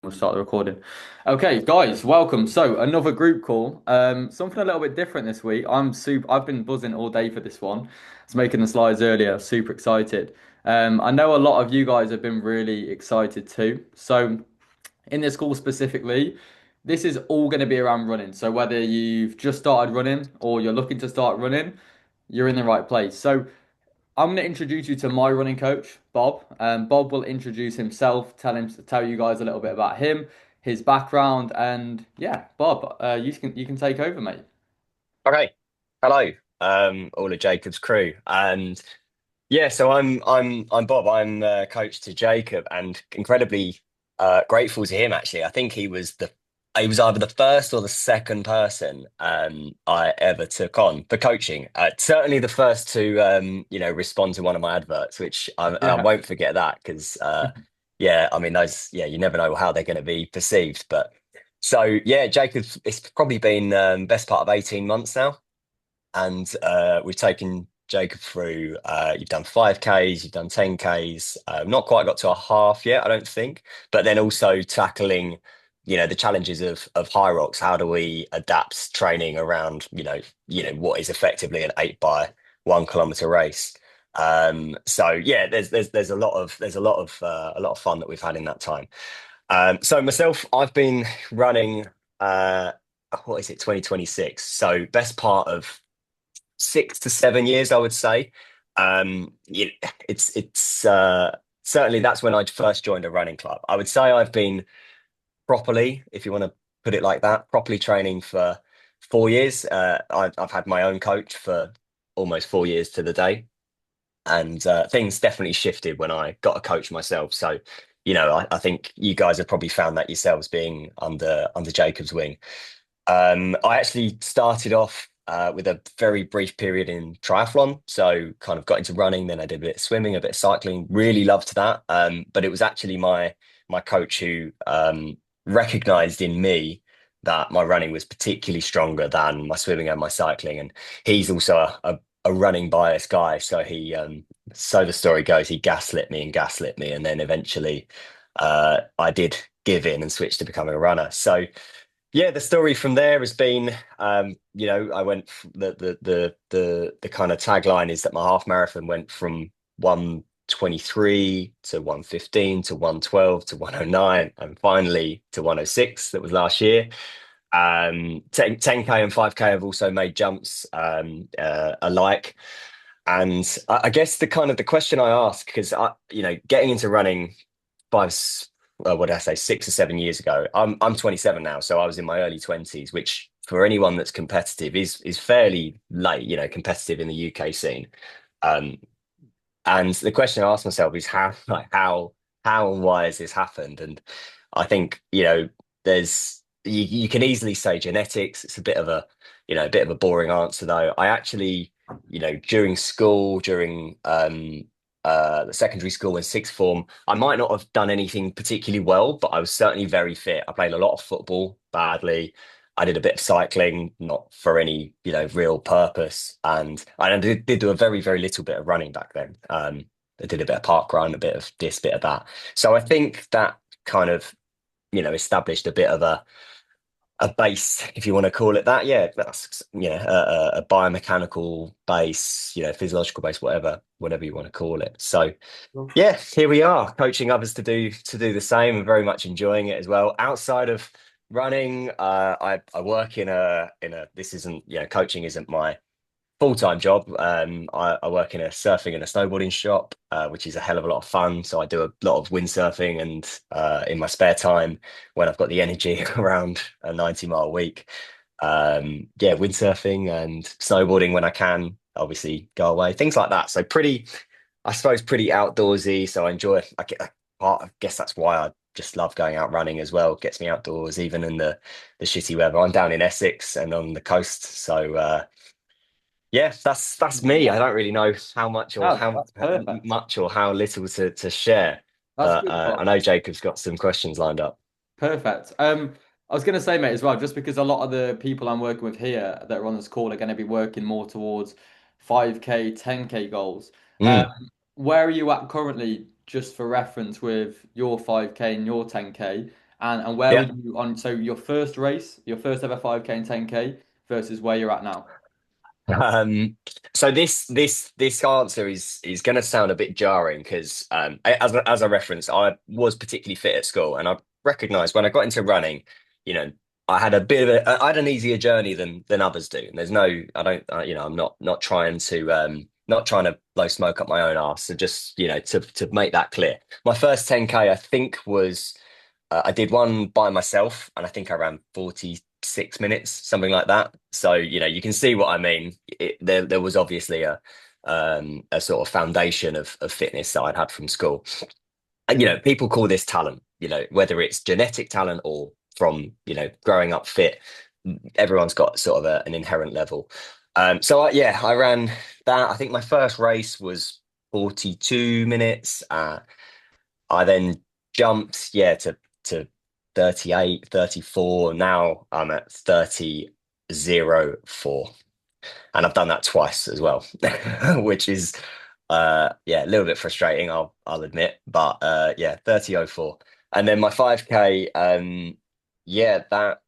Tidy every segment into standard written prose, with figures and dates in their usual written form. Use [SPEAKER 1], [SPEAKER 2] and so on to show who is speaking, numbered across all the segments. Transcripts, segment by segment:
[SPEAKER 1] We'll start the recording. Okay, guys, welcome. So another group call. Something a little bit different this week. I've been buzzing all day for this one. I was making the slides earlier. Super excited. I know a lot of you guys have been really excited too. So in this call specifically, this is all going to be around running. So whether you've just started running or you're looking to start running, you're in the right place. So I'm going to introduce you to my running coach, Bob. Bob will introduce himself, tell you guys a little bit about him, his background, and yeah, Bob, you can take over, mate.
[SPEAKER 2] Okay. Hello, all of Jacob's crew. And yeah, so I'm Bob. I'm coach to Jacob and incredibly grateful to him actually. I think he was either the first or the second person I ever took on for coaching. Certainly the first to respond to one of my adverts, which I
[SPEAKER 1] Yeah.
[SPEAKER 2] won't forget that because yeah, I mean those you never know how they're going to be perceived. But so yeah, Jacob, it's probably been best part of 18 months now and we've taken Jacob through. You've done 5Ks, you've done 10Ks, not quite got to a half yet, I don't think, but then also tackling, the challenges of high rocks. How do we adapt training around, what is effectively an 8 by 1 kilometer race? So yeah, there's a lot of fun that we've had in that time. So myself, I've been running. What is it, 2026? So best part of 6 to 7 years, I would say. It's certainly that's when I first joined a running club. I would say I've been properly, if you want to put it like that, properly training for 4 years. I've had my own coach for almost 4 years to the day, and things definitely shifted when I got a coach myself. So, I think you guys have probably found that yourselves being under Jacob's wing. I actually started off with a very brief period in triathlon. So kind of got into running, then I did a bit of swimming, a bit of cycling, really loved that. But it was actually my coach who recognized in me that my running was particularly stronger than my swimming and my cycling. And he's also a running bias guy. So so the story goes, he gaslit me and gaslit me. And then eventually I did give in and switch to becoming a runner. So yeah, the story from there has been, I went the kind of tagline is that my half marathon went from 123 to 115 to 112 to 109 and finally to 106. That was last year. 10K and 5K have also made jumps alike. And I guess the question I ask, because getting into running five, what did I say, 6 or 7 years ago. I'm 27 now, so I was in my early 20s, which for anyone that's competitive is fairly late, competitive in the UK scene. Um, and the question I ask myself is how and why has this happened? And I think, there's you can easily say genetics. It's a bit of a boring answer though. I actually, during school, during the secondary school and sixth form, I might not have done anything particularly well, but I was certainly very fit. I played a lot of football badly. I did a bit of cycling, not for any, real purpose. And I did do a very, very little bit of running back then. I did a bit of park run, a bit of this, bit of that. So I think that kind of, established a bit of a base, if you want to call it that. Yeah, that's a biomechanical base, physiological base, whatever you want to call it. So yeah, here we are, coaching others to do the same and very much enjoying it as well. Outside of running, I work in a this isn't coaching isn't my full-time job. I work in a surfing and a snowboarding shop, which is a hell of a lot of fun. So I do a lot of windsurfing and in my spare time when I've got the energy around a 90-mile week. Yeah, windsurfing and snowboarding when I can, obviously go away, things like that. So I suppose pretty outdoorsy. So I enjoy it. I guess that's why I just love going out running as well. Gets me outdoors, even in the shitty weather. I'm down in Essex and on the coast, so yeah, that's me. I don't really know how much or
[SPEAKER 1] Oh,
[SPEAKER 2] how
[SPEAKER 1] that's perfect.
[SPEAKER 2] much or how little to share,
[SPEAKER 1] That's
[SPEAKER 2] but
[SPEAKER 1] good,
[SPEAKER 2] I
[SPEAKER 1] Bob.
[SPEAKER 2] know Jacob's got some questions lined up.
[SPEAKER 1] Perfect. I was going to say, mate, as well, just because a lot of the people I'm working with here that are on this call are going to be working more towards 5K, 10K goals. Um,
[SPEAKER 2] Mm.
[SPEAKER 1] where are you at currently, just for reference, with your 5K and your 10K? And where were
[SPEAKER 2] Yeah.
[SPEAKER 1] you on? So your first race, your first ever 5K and 10K versus where you're at now.
[SPEAKER 2] So this answer is going to sound a bit jarring because as I referenced, I was particularly fit at school, and I recognised when I got into running, you know, I had a bit of I had an easier journey than others do. And there's no, I don't, I'm not trying to not trying to blow smoke up my own arse. So just to make that clear, my first 10K I think was I did one by myself, and I think I ran 46 minutes, something like that. So, you can see what I mean. There was obviously a sort of foundation of fitness that I'd had from school. And, people call this talent, whether it's genetic talent or from, growing up fit, everyone's got sort of an inherent level. Yeah, I ran that. I think my first race was 42 minutes. I then jumped, yeah, to 38, 34. Now I'm at 30.04. And I've done that twice as well, which is yeah, a little bit frustrating, I'll admit. But yeah, 30.04. And then my 5K, yeah, that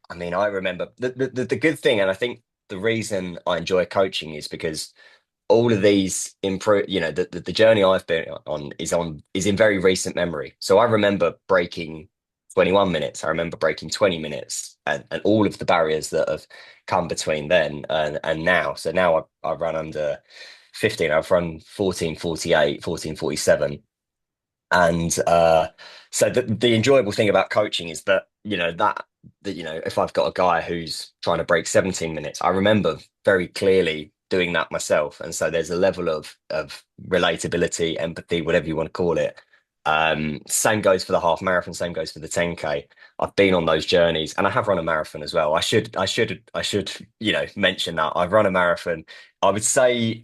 [SPEAKER 2] I mean, I remember the good thing, and I think the reason I enjoy coaching is because all of these improve, the journey I've been on is in very recent memory. So I remember breaking 21 minutes. I remember breaking 20 minutes, and all of the barriers that have come between then and now. So now I run under 15. I've run 14:48, 14:47. And so the enjoyable thing about coaching is that, if I've got a guy who's trying to break 17 minutes, I remember very clearly doing that myself. And so there's a level of relatability, empathy, whatever you want to call it. Same goes for the half marathon, same goes for the 10K. I've been on those journeys, and I have run a marathon as well. I should, mention that I've run a marathon. I would say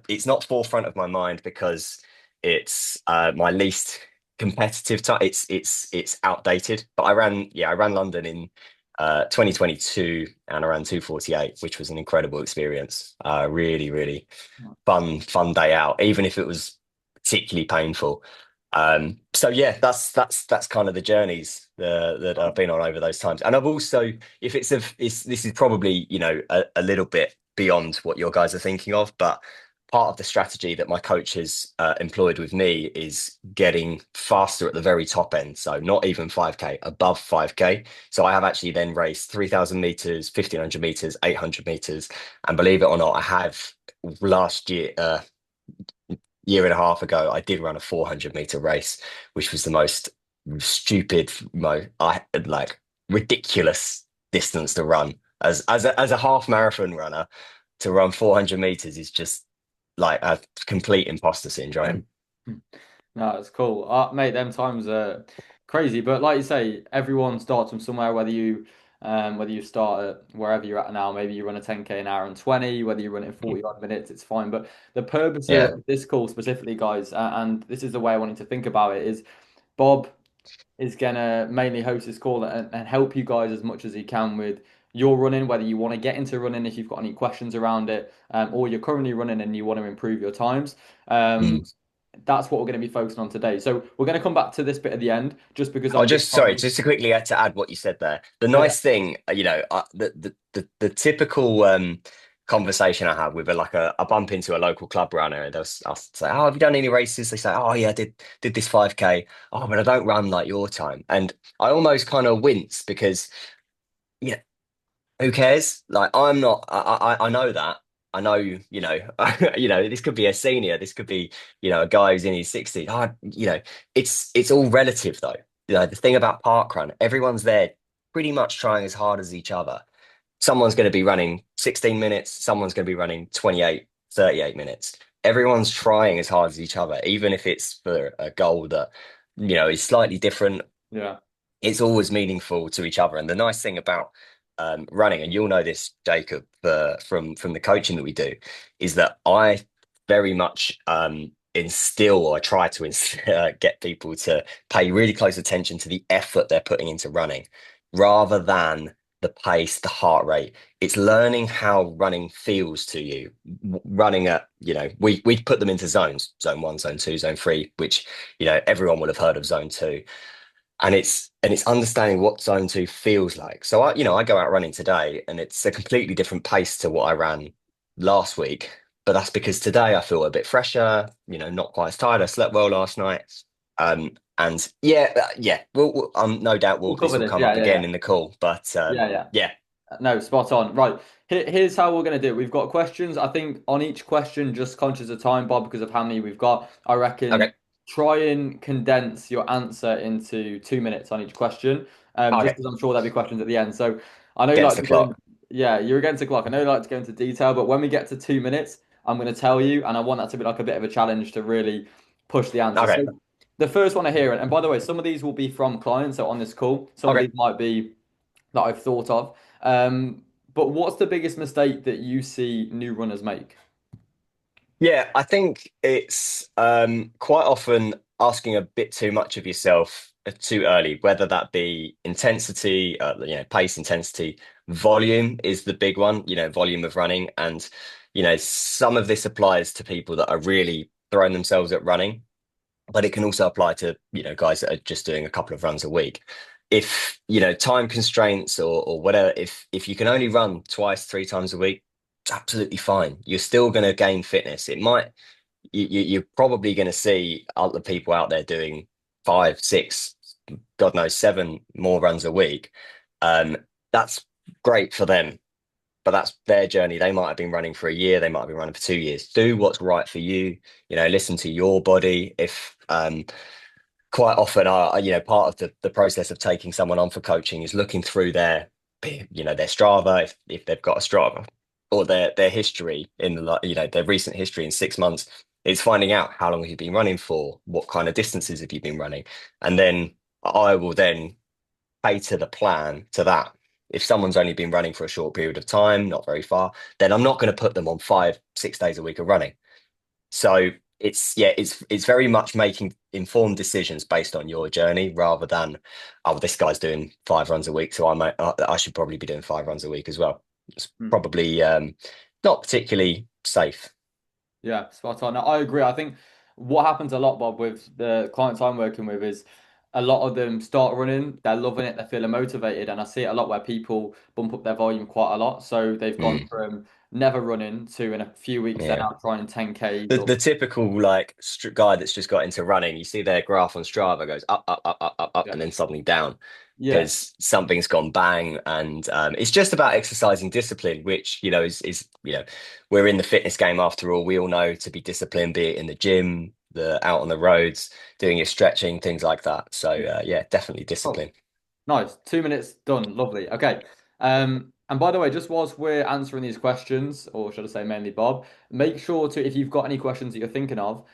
[SPEAKER 2] it's not forefront of my mind because it's my least competitive time. It's outdated, but I ran London in 2022, and I ran 2:48, which was an incredible experience. Really, really fun day out, even if it was particularly painful. So yeah, that's kind of the journeys that I've been on over those times. And I've also, if this is probably, a little bit beyond what your guys are thinking of, but part of the strategy that my coach has employed with me is getting faster at the very top end. So not even 5K, above 5K. So I have actually then raced 3,000 meters, 1,500 meters, 800 meters. And believe it or not, I have last year and a half ago, I did run a 400-meter race, which was the most stupid, I like ridiculous distance to run. As a half marathon runner, to run 400 meters is just like a complete imposter syndrome.
[SPEAKER 1] No, it's cool. Mate, them times are crazy. But like you say, everyone starts from somewhere, whether you start at wherever you're at now, maybe you run a 10K an hour and 20, whether you run it in 40 odd minutes, it's fine. But the purpose
[SPEAKER 2] Yeah.
[SPEAKER 1] of this call specifically, guys, and this is the way I wanted to think about it, is Bob is gonna mainly host this call and help you guys as much as he can with your running, whether you want to get into running, if you've got any questions around it, or you're currently running and you want to improve your times. Um,
[SPEAKER 2] Mm.
[SPEAKER 1] that's what we're going to be focusing on today. So we're going to come back to this bit at the end, just because
[SPEAKER 2] Oh,
[SPEAKER 1] obviously
[SPEAKER 2] just sorry,
[SPEAKER 1] time.
[SPEAKER 2] just to quickly add to add what you said there. The
[SPEAKER 1] Yeah,
[SPEAKER 2] nice thing, the typical conversation I have with I bump into a local club runner, and I'll say, "Oh, have you done any races?" They say, "Oh, yeah, I did this 5K. Oh, but I don't run like your time." And I almost kind of wince because, yeah, who cares? Like I'm not. I know that. I know. This could be a senior. This could be a guy who's in his 60s. It's all relative though. The thing about parkrun, everyone's there pretty much trying as hard as each other. Someone's going to be running 16 minutes. Someone's going to be running 28, 38 minutes. Everyone's trying as hard as each other, even if it's for a goal that is slightly different.
[SPEAKER 1] yeah,
[SPEAKER 2] It's always meaningful to each other. And the nice thing about running, and you'll know this, Jacob, from the coaching that we do, is that I very much instill, or I try to get people to pay really close attention to the effort they're putting into running, rather than the pace, the heart rate. It's learning how running feels to you. Running at, we put them into zones: zone 1, zone 2, zone 3, which everyone will have heard of zone 2. and it's understanding what zone two feels like. So I go out running today and it's a completely different pace to what I ran last week. But that's because today I feel a bit fresher, not quite as tired. I slept well last night. And yeah, yeah, no doubt
[SPEAKER 1] We'll
[SPEAKER 2] this
[SPEAKER 1] cover
[SPEAKER 2] will
[SPEAKER 1] this.
[SPEAKER 2] come
[SPEAKER 1] Yeah,
[SPEAKER 2] up
[SPEAKER 1] yeah,
[SPEAKER 2] again
[SPEAKER 1] yeah.
[SPEAKER 2] in the call. But
[SPEAKER 1] Yeah, yeah.
[SPEAKER 2] yeah,
[SPEAKER 1] No, spot on. Right. Here's how we're going to do it. We've got questions. I think on each question, just conscious of time, Bob, because of how many we've got, I reckon
[SPEAKER 2] okay,
[SPEAKER 1] try and condense your answer into 2 minutes on each question. Just
[SPEAKER 2] okay,
[SPEAKER 1] because I'm sure there'll be questions at the end. So I know you
[SPEAKER 2] against
[SPEAKER 1] like
[SPEAKER 2] the
[SPEAKER 1] to go in,
[SPEAKER 2] clock.
[SPEAKER 1] yeah, you're against the clock. I know you like to go into detail, but when we get to 2 minutes, I'm going to tell you, and I want that to be like a bit of a challenge to really push the answer.
[SPEAKER 2] Okay,
[SPEAKER 1] So the first one I hear, and by the way, some of these will be from clients, so on this call, some of
[SPEAKER 2] okay.
[SPEAKER 1] these might be that I've thought of. But what's the biggest mistake that you see new runners make?
[SPEAKER 2] Yeah, I think it's quite often asking a bit too much of yourself too early, whether that be intensity, pace, intensity, volume is the big one, volume of running. And, some of this applies to people that are really throwing themselves at running, but it can also apply to, guys that are just doing a couple of runs a week. If, time constraints or whatever, if you can only run twice, 3 times a week, it's absolutely fine. You're still going to gain fitness. It might you're probably going to see other people out there doing 5, 6, God knows, 7 more runs a week. Um, that's great for them, but that's their journey. They might have been running for a year, they might have been running for 2 years. Do what's right for you. Listen to your body. If quite often, part of the process of taking someone on for coaching is looking through their Strava, if they've got a Strava, or their history their recent history in 6 months. It's finding out how long have you been running for, what kind of distances have you been running, and then I will then cater the plan to that. If someone's only been running for a short period of time, not very far, then I'm not going to put them on 5, 6 days a week of running. So it's very much making informed decisions based on your journey rather than, oh, this guy's doing 5 runs a week, so I should probably be doing 5 runs a week as well. It's
[SPEAKER 1] Hmm.
[SPEAKER 2] probably not particularly safe.
[SPEAKER 1] Yeah, spot on. I agree. I think what happens a lot, Bob, with the clients I'm working with is a lot of them start running, they're loving it, they're feeling motivated, and I see it a lot where people bump up their volume quite a lot. So they've gone
[SPEAKER 2] Mm,
[SPEAKER 1] from never running to in a few weeks they're
[SPEAKER 2] yeah.
[SPEAKER 1] now trying 10Ks
[SPEAKER 2] The
[SPEAKER 1] or
[SPEAKER 2] the typical like guy that's just got into running, you see their graph on Strava goes up, up, up, up, up, up,
[SPEAKER 1] yeah,
[SPEAKER 2] and then suddenly down
[SPEAKER 1] yeah,
[SPEAKER 2] because something's gone bang. And it's just about exercising discipline, which is we're in the fitness game after all. We all know to be disciplined, be it in the gym, the out on the roads, doing your stretching, things like that. So
[SPEAKER 1] yeah.
[SPEAKER 2] yeah, definitely
[SPEAKER 1] Oh,
[SPEAKER 2] discipline.
[SPEAKER 1] nice. 2 minutes done. Lovely. Okay. And by the way, just whilst we're answering these questions, or should I say mainly Bob, make sure to, if you've got any questions that you're thinking of,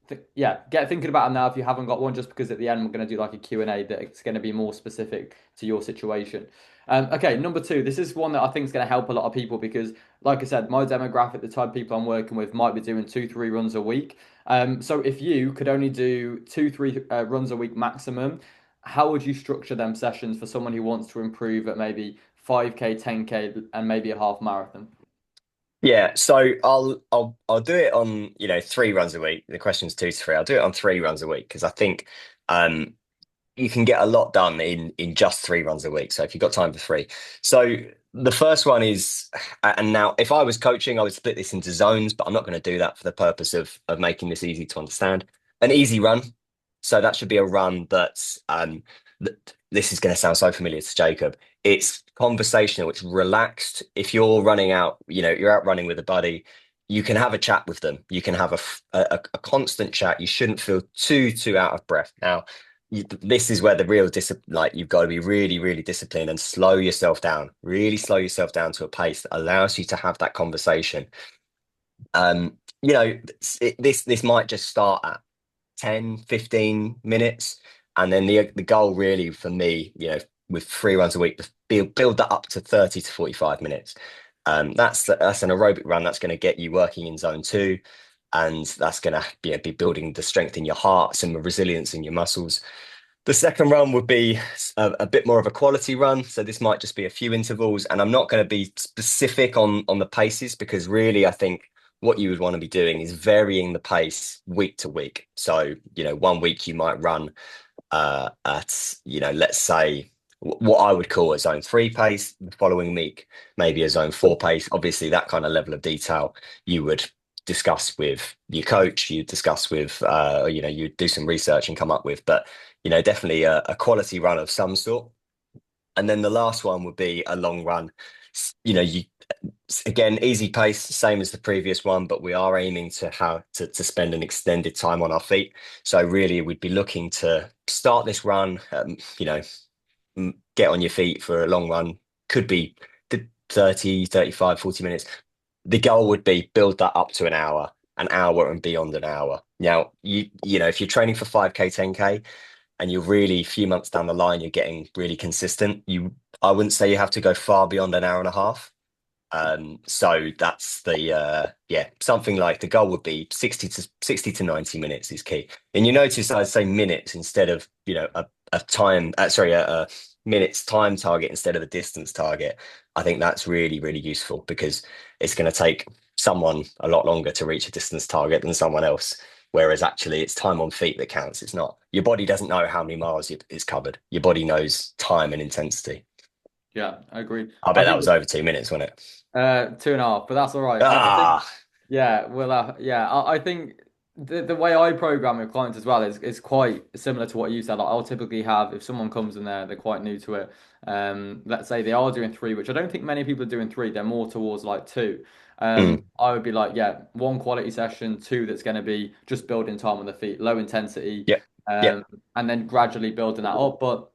[SPEAKER 1] th yeah, get thinking about them now if you haven't got one, just because at the end we're going to do like a Q&A that's going to be more specific to your situation. Okay, number two, this is one that I think is going to help a lot of people because, like I said, my demographic, the type of people I'm working with, might be doing 2, 3 runs a week. So if you could only do 2, 3 runs a week maximum, how would you structure them sessions for someone who wants to improve at maybe 5K, 10K, and maybe a half marathon?
[SPEAKER 2] Yeah, so I'll do it on 3 runs a week. The question's 2 to 3. I'll do it on 3 runs a week because I think um you can get a lot done in just 3 runs a week. So if you've got time for three. So the first one is, and now if I was coaching, I would split this into zones, but I'm not going to do that for the purpose of making this easy to understand. An easy run. So that should be a run that's this is going to sound so familiar to Jacob. It's conversational, it's relaxed. If you're running out, you're out running with a buddy, you can have a chat with them. You can have a constant chat. You shouldn't feel too out of breath. Now, this is where the real discipline, like you've got to be really, really disciplined and slow yourself down, really slow yourself down to a pace that allows you to have that conversation. This might just start at 10, 15 minutes. And then the goal really for me, with 3 runs a week, build that up to 30 to 45 minutes. That's an aerobic run that's going to get you working in zone two. And that's going to be building the strength in your heart, some resilience in your muscles. The second run would be a bit more of a quality run. So this might just be a few intervals. And I'm not going to be specific on the paces because really, I think what you would want to be doing is varying the pace week to week. So, one week you might run at, let's say what I would call a zone three pace, the following week, maybe a zone four pace. Obviously, that kind of level of detail you would discuss with your coach, you discuss with, you do some research and come up with, but, definitely a quality run of some sort. And then the last one would be a long run. You again, easy pace, same as the previous one, but we are aiming to have to spend an extended time on our feet. So really, we'd be looking to start this run, get on your feet for a long run. Could be the 30, 35, 40 minutes. The goal would be build that up to an hour and beyond an hour. Now, if you're training for 5K, 10K, and you're really a few months down the line, you're getting really consistent. I wouldn't say you have to go far beyond an hour and a half. So that's something like the goal would be 60 to 90 minutes is key. And you notice I say minutes instead of, a time, a minutes time target instead of a distance target. I think that's really, really useful because it's going to take someone a lot longer to reach a distance target than someone else. Whereas actually it's time on feet that counts. It's not, your body doesn't know how many miles it's covered. Your body knows time and intensity.
[SPEAKER 1] Yeah, I agree.
[SPEAKER 2] I
[SPEAKER 1] I
[SPEAKER 2] bet that
[SPEAKER 1] think
[SPEAKER 2] was over 2 minutes, wasn't it?
[SPEAKER 1] 2.5, but that's all right. I think
[SPEAKER 2] Ah,
[SPEAKER 1] yeah, well, I think the way I program with clients as well is quite similar to what you said. Like, I'll typically have if someone comes in there, they're quite new to it. Let's say they are doing three, which I don't think many people are doing three. They're more towards like two.
[SPEAKER 2] mm,
[SPEAKER 1] I would be like, yeah, one quality session, two that's going to be just building time on the feet, low intensity,
[SPEAKER 2] yep, yep,
[SPEAKER 1] and then gradually building that up. But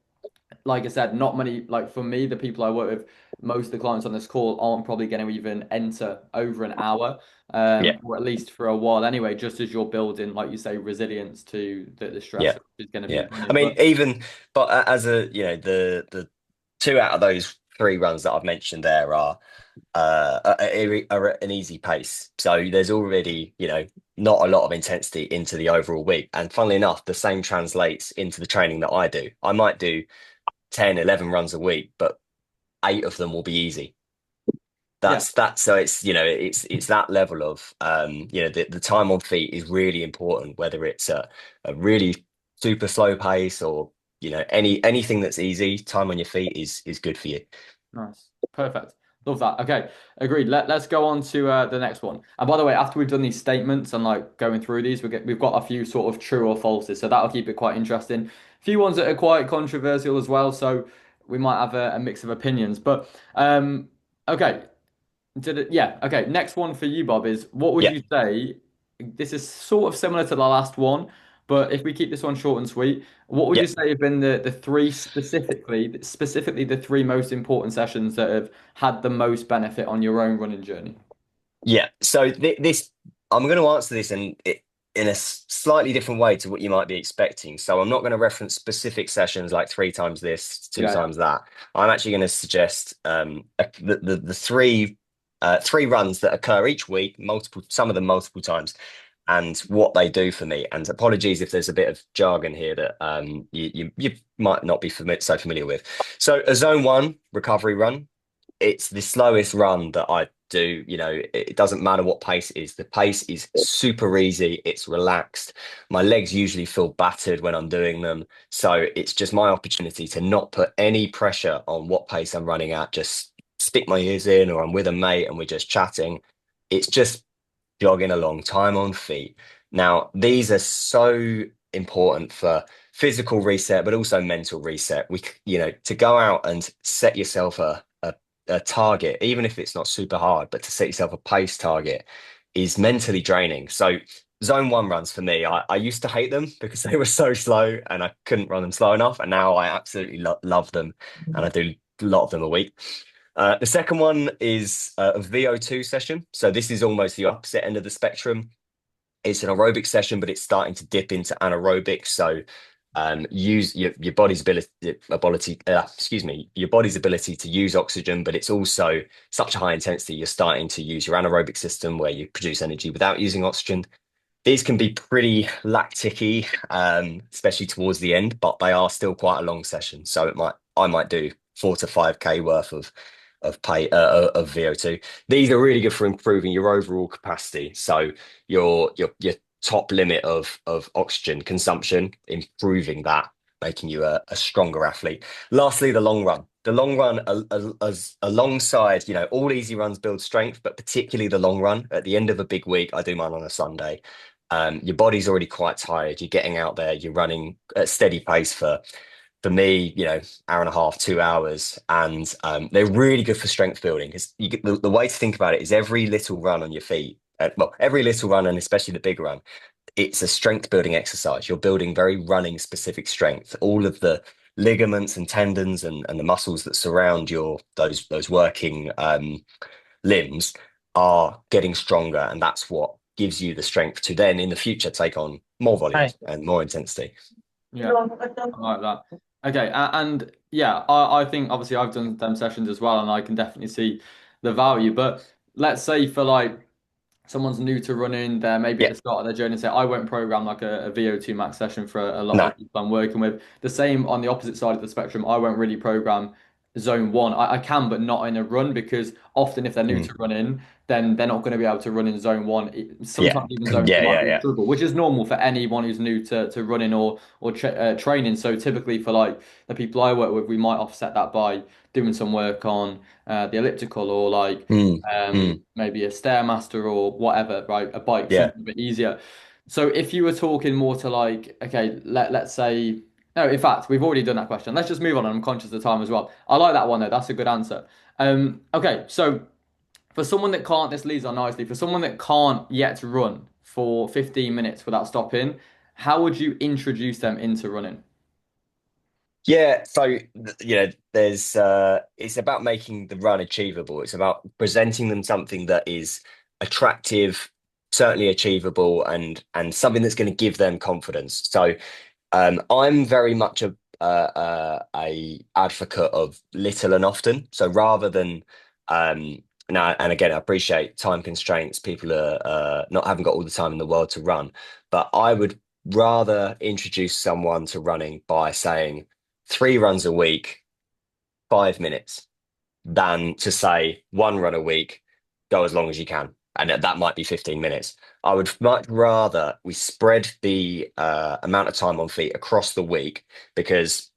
[SPEAKER 1] like I said, not many, like for me, the people I work with, most of the clients on this call aren't probably going to even enter over an hour,
[SPEAKER 2] yep,
[SPEAKER 1] or at least for a while anyway, just as you're building, like you say, resilience to the stress
[SPEAKER 2] yeah,
[SPEAKER 1] which is going to be
[SPEAKER 2] yeah. I
[SPEAKER 1] running.
[SPEAKER 2] mean,
[SPEAKER 1] But
[SPEAKER 2] as the two out of those three runs that I've mentioned there are an easy pace. So there's already, not a lot of intensity into the overall week. And funnily enough, the same translates into the training that I do. I might do 10, 11 runs a week, but eight of them will be easy.
[SPEAKER 1] yeah,
[SPEAKER 2] So it's that level of the time on feet is really important, whether it's a really super slow pace or anything that's easy, time on your feet is good for you.
[SPEAKER 1] nice, perfect. Love that. Okay, agreed. Let's go on to the next one. And by the way, after we've done these statements and like going through these, we've got a few sort of true or falses, so that'll keep it quite interesting. A few ones that are quite controversial as well, so we might have a mix of opinions. But okay, did it? Yeah. Okay. Next one for you, Bob, is what would
[SPEAKER 2] Yeah,
[SPEAKER 1] you say? This is sort of similar to the last one, but if we keep this one short and sweet, what would
[SPEAKER 2] yeah.
[SPEAKER 1] you say have been the three specifically the three most important sessions that have had the most benefit on your own running journey?
[SPEAKER 2] Yeah. So this, I'm going to answer this in a slightly different way to what you might be expecting. So I'm not going to reference specific sessions like three times this, two
[SPEAKER 1] Yeah, yeah.
[SPEAKER 2] times that. I'm actually going to suggest the three runs that occur each week, some of them multiple times, and what they do for me. And apologies if there's a bit of jargon here that you might not be so familiar with. So a zone one recovery run, it's the slowest run that I do. It doesn't matter what pace it is. The pace is super easy. It's relaxed. My legs usually feel battered when I'm doing them. So it's just my opportunity to not put any pressure on what pace I'm running at. Just stick my ears in, or I'm with a mate and we're just chatting. It's just jogging along, time on feet. Now, these are so important for physical reset, but also mental reset. To go out and set yourself a target, even if it's not super hard, but to set yourself a pace target is mentally draining. So zone one runs for me, I used to hate them because they were so slow and I couldn't run them slow enough. And now I absolutely love them. And I do a lot of them a week. The second one is a VO2 session. So this is almost the opposite end of the spectrum. It's an aerobic session, but it's starting to dip into anaerobic. So use your body's your body's ability to use oxygen, but it's also such a high intensity. You're starting to use your anaerobic system where you produce energy without using oxygen. These can be pretty lacticy, especially towards the end, but they are still quite a long session. So I might do 4 to 5K worth of VO2. These are really good for improving your overall capacity. So your top limit of oxygen consumption, improving that. making you a stronger athlete. Lastly, the long run. The long run, as alongside, all easy runs build strength, but particularly the long run. At the end of a big week, I do mine on a Sunday. Your body's already quite tired. You're getting out there, you're running at steady pace for me, hour and a half, 2 hours, and they're really good for strength building. Because you get the way to think about it is every little run on your feet, well, every little run, and especially the big run, it's a strength building exercise. You're building very running specific strength. All of the ligaments and tendons and the muscles that surround your those working limbs are getting stronger, and that's what gives you the strength to then in the future take on more volume and more intensity.
[SPEAKER 1] Yeah, I like that. Okay, and yeah, I think obviously I've done them sessions as well, and I can definitely see the value. But let's say for like someone's new to running, they're maybe at
[SPEAKER 2] Yeah,
[SPEAKER 1] the start of their journey, say, I won't program like a VO2 max session for a lot of
[SPEAKER 2] no,
[SPEAKER 1] the people I'm working with. The same on the opposite side of the spectrum, I won't really program zone one. I can, but not in a run because often if they're new
[SPEAKER 2] mm,
[SPEAKER 1] to running, then they're not going to be able to run in zone one.
[SPEAKER 2] yeah,
[SPEAKER 1] Sometimes even zone two
[SPEAKER 2] yeah,
[SPEAKER 1] might
[SPEAKER 2] yeah,
[SPEAKER 1] be a
[SPEAKER 2] yeah.
[SPEAKER 1] struggle, which is normal for anyone who's new to running or training. So typically for like the people I work with, we might offset that by doing some work on the elliptical or like
[SPEAKER 2] Mm, mm,
[SPEAKER 1] maybe a Stairmaster or whatever, right? A bike,
[SPEAKER 2] yeah.
[SPEAKER 1] something a bit easier. So if you were talking more to like, okay, let's say, no, in fact, we've already done that question. Let's just move on. I'm conscious of time as well. I like that one though. That's a good answer. Okay, so for someone that can't, this leads on nicely. For someone that can't yet run for 15 minutes without stopping, how would you introduce them into running?
[SPEAKER 2] Yeah, so there's it's about making the run achievable. It's about presenting them something that is attractive, certainly achievable, and something that's going to give them confidence. So I'm very much a advocate of little and often. So rather than now, and again, I appreciate time constraints. People are not haven't got all the time in the world to run, but I would rather introduce someone to running by saying 3 runs a week, 5 minutes, than to say 1 run a week, go as long as you can. And that might be 15 minutes. I would much rather we spread the amount of time on feet across the week because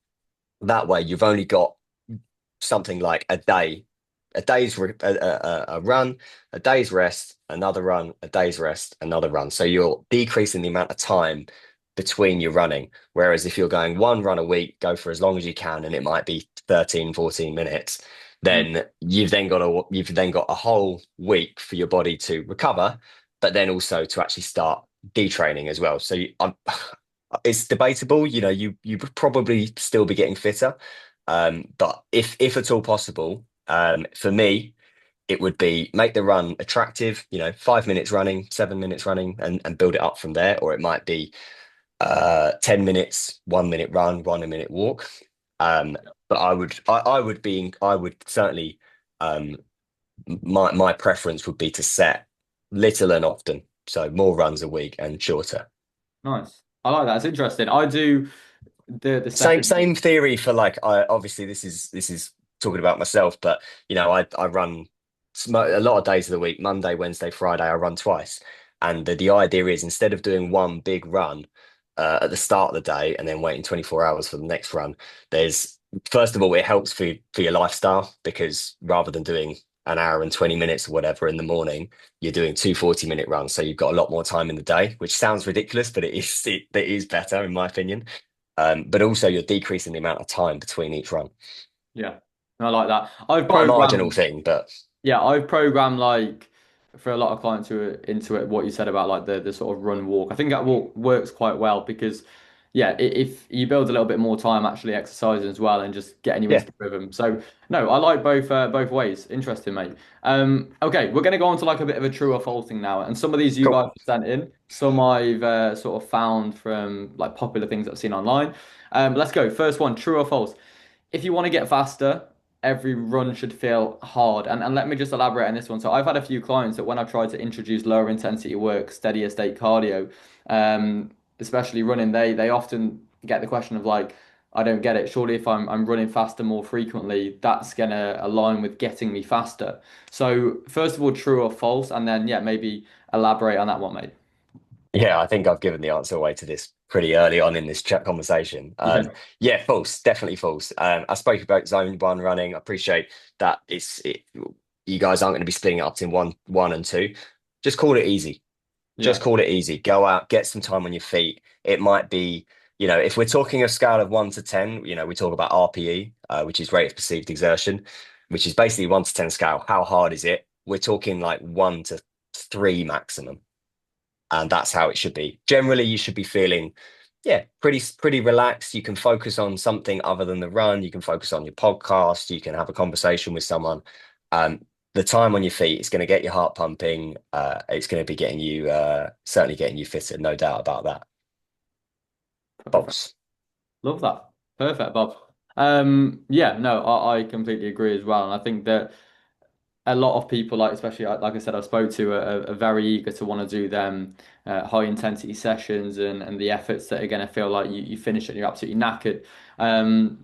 [SPEAKER 2] that way you've only got something like a day, a run, a day's rest, another run, a day's rest, another run. So you're decreasing the amount of time between your running. Whereas if you're going 1 run a week, go for as long as you can, and it might be 13, 14 minutes,
[SPEAKER 1] Mm.
[SPEAKER 2] then you've then got a whole week for your body to recover, but then also to actually start detraining as well. So it's debatable. You would probably still be getting fitter, but if at all possible, for me, it would be make the run attractive. 5 minutes running, 7 minutes running, and build it up from there. Or it might be 10 minutes, 1 minute run, 1 minute walk. But I would certainly um, my preference would be to set little and often, so more runs a week and shorter.
[SPEAKER 1] Nice. I like that. It's interesting. I do the
[SPEAKER 2] Same
[SPEAKER 1] second.
[SPEAKER 2] same theory for like I obviously this is talking about myself, but I run a lot of days of the week, Monday, Wednesday, Friday, I run twice. And the idea is instead of doing one big run at the start of the day and then waiting 24 hours for the next run, there's first of all, it helps for your lifestyle because rather than doing an hour and 20 minutes or whatever in the morning, you're doing 2 40-minute runs. So you've got a lot more time in the day, which sounds ridiculous, but it is better in my opinion. But also you're decreasing the amount of time between each run.
[SPEAKER 1] Yeah, I like that. I've
[SPEAKER 2] Quite a marginal
[SPEAKER 1] programmed.
[SPEAKER 2] thing, but
[SPEAKER 1] Yeah, I've programmed like for a lot of clients who are into it, what you said about like the sort of run walk. I think that walk works quite well because yeah, if you build a little bit more time actually exercising as well and just getting you into
[SPEAKER 2] yeah,
[SPEAKER 1] the rhythm. So no, I like both ways. Interesting, mate. Okay, we're gonna go on to like a bit of a true or false thing now. And some of these you
[SPEAKER 2] cool.
[SPEAKER 1] guys have sent in, some I've sort of found from like popular things I've seen online. Let's go. First one, true or false? If you want to get faster, every run should feel hard. And let me just elaborate on this one. So I've had a few clients that when I've tried to introduce lower intensity work, steadier state cardio, especially running, they often get the question of like, I don't get it. Surely if I'm running faster more frequently, that's gonna align with getting me faster. So first of all, true or false, and then yeah, maybe elaborate on that one, mate.
[SPEAKER 2] Yeah, I think I've given the answer away to this pretty early on in this chat conversation.
[SPEAKER 1] Yeah.
[SPEAKER 2] Yeah, false, definitely false. I spoke about zone one running. I appreciate that you guys aren't going to be splitting it up in one and two. Just call it easy. Just
[SPEAKER 1] Yeah.
[SPEAKER 2] call it easy. Go out, get some time on your feet. It might be, if we're talking a scale of 1 to 10, we talk about RPE, which is rate of perceived exertion, which is basically 1 to 10 scale. How hard is it? We're talking like 1 to 3 maximum. And that's how it should be. Generally, you should be feeling, yeah, pretty relaxed. You can focus on something other than the run. You can focus on your podcast. You can have a conversation with someone. Um, the time on your feet is going to get your heart pumping. It's going to be getting you, certainly getting you fitter, no doubt about that.
[SPEAKER 1] Perfect.
[SPEAKER 2] False.
[SPEAKER 1] Love that. Perfect, Bob. Yeah, no, I completely agree as well. And I think that a lot of people, like especially like I said, I spoke to are very eager to want to do them high intensity sessions and the efforts that are going to feel like you finish and you're absolutely knackered.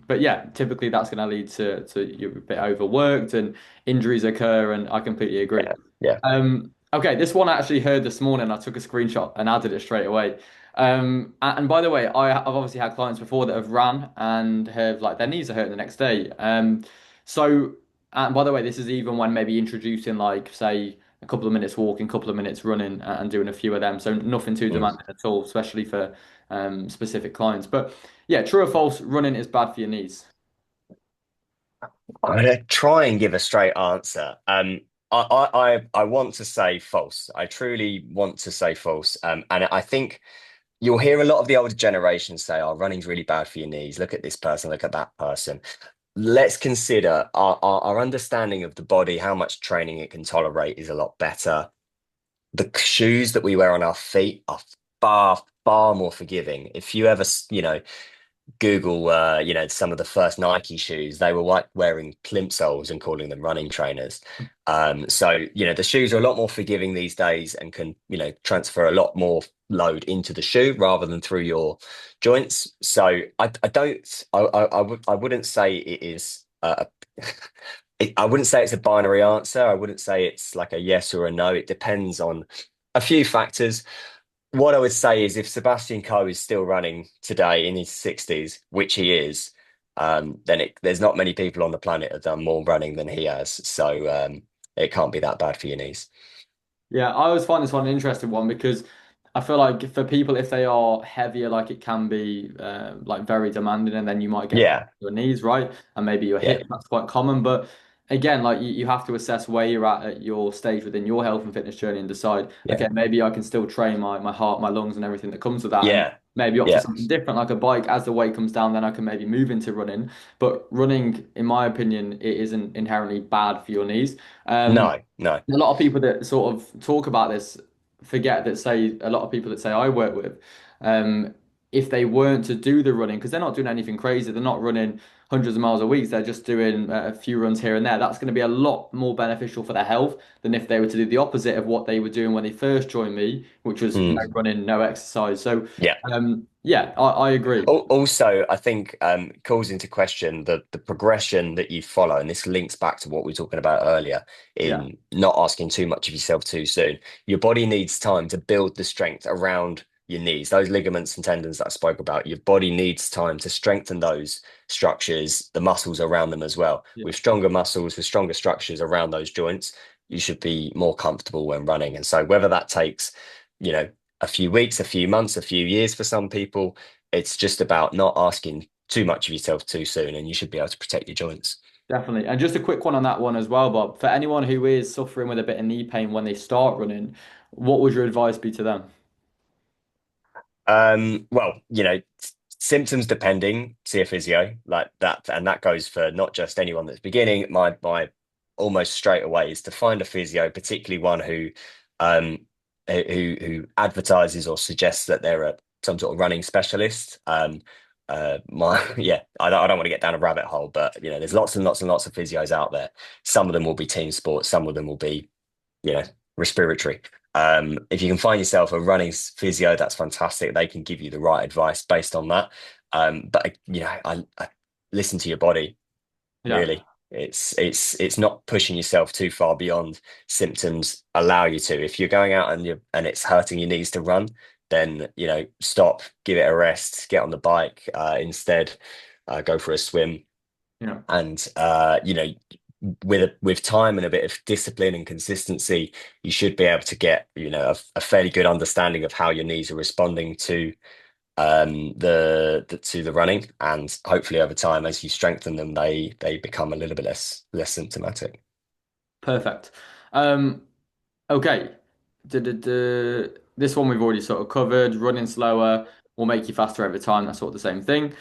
[SPEAKER 1] But yeah, typically that's going to lead to you're a bit overworked and injuries occur, and I completely agree.
[SPEAKER 2] Yeah. Yeah.
[SPEAKER 1] Okay, this one I actually heard this morning. I took a screenshot and added it straight away. And by the way, I've obviously had clients before that have ran and have like their knees are hurting the next day. So. And by the way, this is even when maybe introducing like say a couple of minutes walking, couple of minutes running, and doing a few of them. So nothing too
[SPEAKER 2] Mm.
[SPEAKER 1] demanding at all, especially for specific clients. But yeah, true or false, running is bad for your knees.
[SPEAKER 2] I'm going to try and give a straight answer. I want to say false. I truly want to say false. And I think you'll hear a lot of the older generation say, "Oh, running's really bad for your knees. Look at this person. Look at that person." Let's consider our understanding of the body, how much training it can tolerate is a lot better. The shoes that we wear on our feet are far, far more forgiving. If you ever, Google, some of the first Nike shoes, they were like wearing plimsolls and calling them running trainers. So, the shoes are a lot more forgiving these days and can, transfer a lot more load into the shoe rather than through your joints. So I don't, I wouldn't say it is, I wouldn't say it's a binary answer. I wouldn't say it's like a yes or a no. It depends on a few factors. What I would say is if Sebastian Coe is still running today in his 60s, which he is, then there's not many people on the planet that have done more running than he has. So it can't be that bad for your knees.
[SPEAKER 1] Yeah, I always find this one an interesting one because I feel like for people, if they are heavier, like it can be like very demanding, and then you might get
[SPEAKER 2] Yeah,
[SPEAKER 1] your knees, right? And maybe your
[SPEAKER 2] yeah,
[SPEAKER 1] hip, that's quite common. But again, like you have to assess where you're at your stage within your health and fitness journey and decide,
[SPEAKER 2] yeah,
[SPEAKER 1] okay, maybe I can still train my heart, my lungs, and everything that comes with that. And
[SPEAKER 2] yeah,
[SPEAKER 1] maybe opt for
[SPEAKER 2] yeah.
[SPEAKER 1] something different, like a bike. As the weight comes down, then I can maybe move into running. But running, in my opinion, it isn't inherently bad for your knees.
[SPEAKER 2] No, no.
[SPEAKER 1] A lot of people that sort of talk about this forget that say a lot of people that say I work with, um, if they weren't to do the running, because they're not doing anything crazy, they're not running hundreds of miles a week, they're just doing a few runs here and there. That's going to be a lot more beneficial for their health than if they were to do the opposite of what they were doing when they first joined me, which was no
[SPEAKER 2] Mm,
[SPEAKER 1] running, no exercise. So,
[SPEAKER 2] yeah.
[SPEAKER 1] yeah, I agree.
[SPEAKER 2] Also, I think calls into question the progression that you follow, and this links back to what we were talking about earlier
[SPEAKER 1] Yeah,
[SPEAKER 2] in not asking too much of yourself too soon. Your body needs time to build the strength around your knees, those ligaments and tendons that I spoke about. Your body needs time to strengthen those structures, the muscles around them as well.
[SPEAKER 1] yeah.
[SPEAKER 2] With stronger muscles, with stronger structures around those joints, you should be more comfortable when running. And so, whether that takes, you know, a few weeks, a few months, a few years for some people, it's just about not asking too much of yourself too soon, and you should be able to protect your joints.
[SPEAKER 1] Definitely. And just a quick one on that one as well, Bob. For anyone who is suffering with a bit of knee pain when they start running, what would your advice be to them?
[SPEAKER 2] Well, symptoms depending, see a physio like that, and that goes for not just anyone that's beginning. My almost straight away is to find a physio, particularly one um who advertises or suggests that they're some sort of running specialist. I don't want to get down a rabbit hole, but there's lots and lots and lots of physios out there. Some of them will be team sports, some of them will be you know, respiratory. If you can find yourself a running physio, that's fantastic. They can give you the right advice based on that. But I listen to your body.
[SPEAKER 1] Yeah.
[SPEAKER 2] Really, it's not pushing yourself too far beyond symptoms allow you to. If you're going out and it's hurting your knees to run, then stop, give it a rest, get on the bike instead, go for a swim,
[SPEAKER 1] Yeah.
[SPEAKER 2] and with time and a bit of discipline and consistency, you should be able to get a fairly good understanding of how your knees are responding to the running, and hopefully over time, as you strengthen them, they become a little bit less symptomatic.
[SPEAKER 1] Perfect. Okay. This one we've already sort of covered. Running slower will make you faster over time. That's sort of the same thing.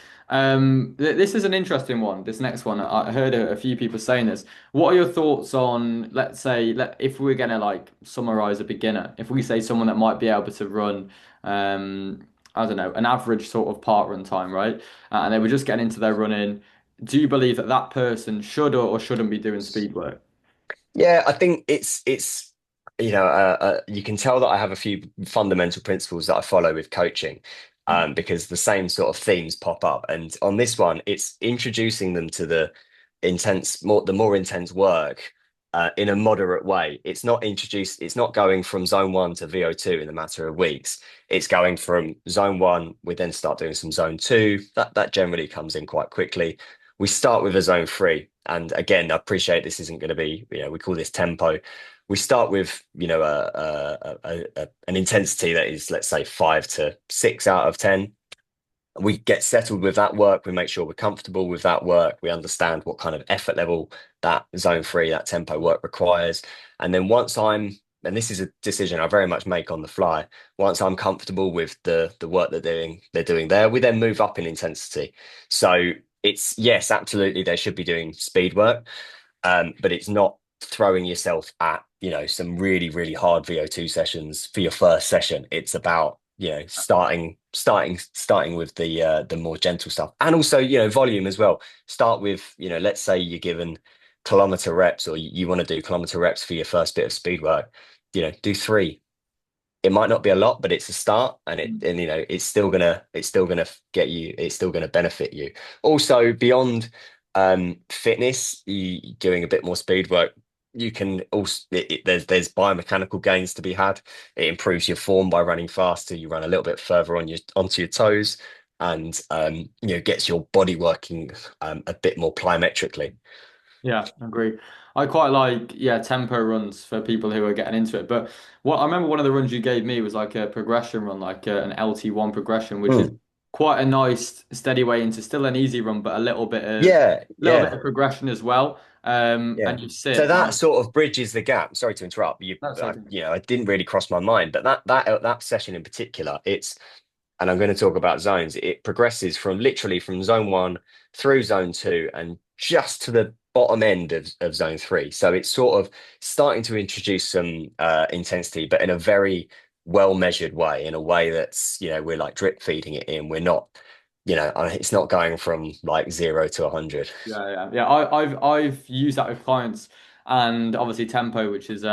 [SPEAKER 1] This is an interesting one. This next one, I heard a few people saying this. What are your thoughts on, let's say, if we're gonna like summarize a beginner, if we say someone that might be able to run, I don't know, an average sort of part run time, right? And they were just getting into their running. Do you believe that that person should or shouldn't be doing speed work?
[SPEAKER 2] Yeah, I think it's you can tell that I have a few fundamental principles that I follow with coaching, because the same sort of themes pop up. And on this one, it's introducing them to the more intense work in a moderate way. It's not going from zone one to VO2 in a matter of weeks. It's going from zone one, we then start doing some zone two. That generally comes in quite quickly. We start with a zone three. And again, I appreciate this isn't going to be, we call this tempo. We start with, an intensity that is, let's say, 5 to 6 out of 10. We get settled with that work. We make sure we're comfortable with that work. We understand what kind of effort level that zone three, that tempo work requires. And then and this is a decision I very much make on the fly. Once I'm comfortable with the work they're doing there, we then move up in intensity. So it's, yes, absolutely, they should be doing speed work, but it's not throwing yourself at some really really hard VO2 sessions for your first session. It's about starting with the more gentle stuff, and also volume as well. Start with let's say you're given kilometer reps, or you want to do kilometer reps for your first bit of speed work. Do three. It might not be a lot, but it's a start, and it's still gonna get you. It's still gonna benefit you. Also, beyond fitness, you doing a bit more speed work, you can also there's biomechanical gains to be had. It improves your form by running faster. You run a little bit further onto your toes, and gets your body working a bit more plyometrically.
[SPEAKER 1] Yeah, I agree. I quite like, yeah, tempo runs for people who are getting into it. But what I remember one of the runs you gave me was like a progression run, like an LT1 progression, which is
[SPEAKER 2] Mm.
[SPEAKER 1] quite a nice steady way into still an easy run, but a
[SPEAKER 2] Yeah,
[SPEAKER 1] little bit
[SPEAKER 2] yeah.
[SPEAKER 1] of progression as well.
[SPEAKER 2] Yeah.
[SPEAKER 1] And you
[SPEAKER 2] So
[SPEAKER 1] sit
[SPEAKER 2] that
[SPEAKER 1] like
[SPEAKER 2] sort of bridges the gap. Sorry to interrupt you.
[SPEAKER 1] that's okay.
[SPEAKER 2] It didn't really cross my mind, but that session in particular, and I'm going to talk about zones. It progresses from zone one through zone two and just to the bottom end of zone three. So it's sort of starting to introduce some intensity, but in a very well measured way, in a way that's, we're like drip feeding it in. We're not, it's not going from like 0 to 100.
[SPEAKER 1] Yeah. I've used that with clients, and obviously tempo, which is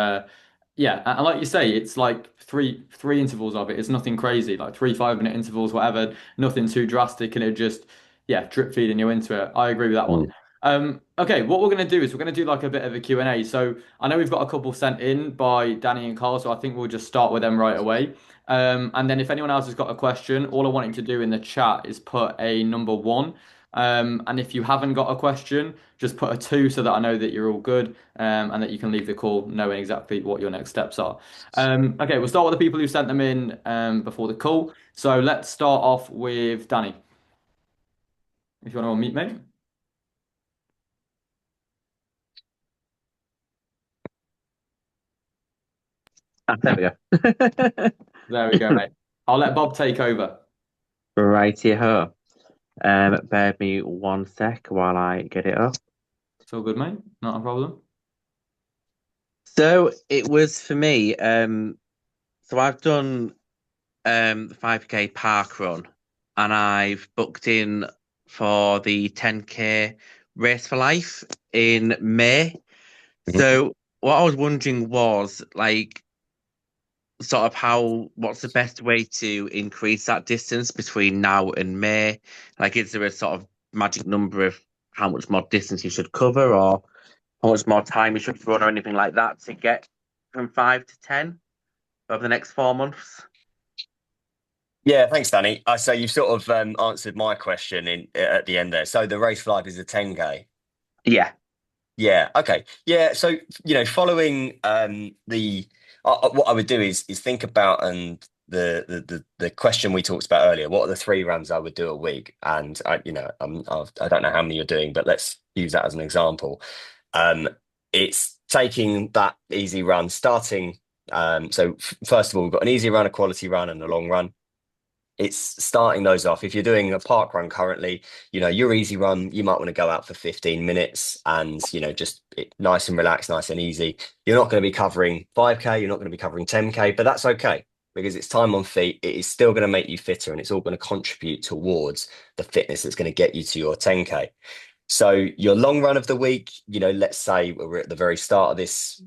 [SPEAKER 1] yeah, and like you say, it's like three intervals of it. It's nothing crazy, like 3 5 minute intervals, whatever, nothing too drastic, and it just yeah, drip feeding you into it. I agree with that one.
[SPEAKER 2] Mm.
[SPEAKER 1] Okay, what we're gonna do is we're gonna do like a bit of a Q&A. So I know we've got a couple sent in by Danny and Carl, so I think we'll just start with them right away. And then if anyone else has got a question, all I want you to do in the chat is put a number one. And if you haven't got a question, just put a two so that I know that you're all good, and that you can leave the call knowing exactly what your next steps are. Okay, we'll start with the people who sent them in before the call. So let's start off with Danny. If you want to meet me,
[SPEAKER 3] Ah, there we go.
[SPEAKER 1] there we go, mate. I'll let Bob take over.
[SPEAKER 3] Righty ho. Bear with me 1 sec while I get it up.
[SPEAKER 1] It's all good, mate. Not a problem.
[SPEAKER 3] So it was for me. So I've done the 5K park run, and I've booked in for the 10K Race for Life in May.
[SPEAKER 2] Mhm.
[SPEAKER 3] So what I was wondering was like sort of what's the best way to increase that distance between now and May? Like, is there a sort of magic number of how much more distance you should cover, or how much more time you should run, or anything like that to get from 5 to 10 over the next 4 months?
[SPEAKER 2] Yeah, thanks, Danny. So you've sort of answered my question in at the end there. So the race flight is a 10K.
[SPEAKER 3] Yeah,
[SPEAKER 2] Yeah. Okay. Yeah. So following the what I would do is think about and the question we talked about earlier. What are the 3 runs I would do a week? And I don't know how many you're doing, but let's use that as an example. Um, it's taking that easy run, starting. So first of all, we've got an easy run, a quality run, and a long run. It's starting those off. If you're doing a park run currently, your easy run, you might want to go out for 15 minutes and, just nice and relaxed, nice and easy. You're not going to be covering 5K, you're not going to be covering 10K, but that's okay because it's time on feet. It is still going to make you fitter and it's all going to contribute towards the fitness that's going to get you to your 10K. So your long run of the week, let's say we're at the very start of this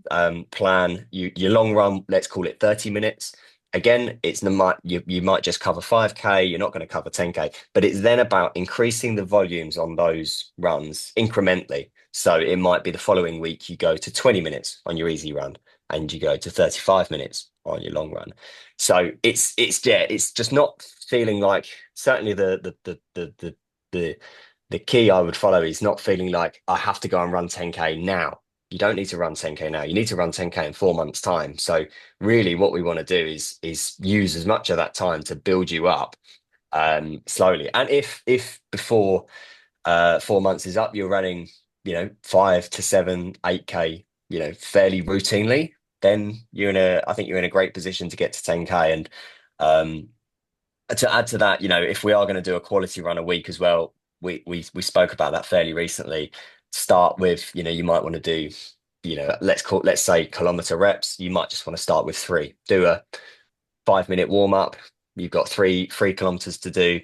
[SPEAKER 2] plan. Your long run, let's call it 30 minutes. Again, you might just cover 5K. You're not going to cover 10K, but it's then about increasing the volumes on those runs incrementally. So it might be the following week you go to 20 minutes on your easy run, and you go to 35 minutes on your long run. So it's just not feeling like certainly the key I would follow is not feeling like I have to go and run 10K now. You don't need to run 10K now. You need to run 10K in 4 months' time. So really what we want to do is use as much of that time to build you up slowly. And if before 4 months is up, you're running, 5 to 7, 8K, fairly routinely, then I think you're in a great position to get to 10K. And um to add to that, if we are going to do a quality run a week as well, we spoke about that fairly recently. Start with, you might want to do, let's say kilometer reps. You might just want to start with 3. Do a 5-minute warm up. You've got 3 kilometers to do,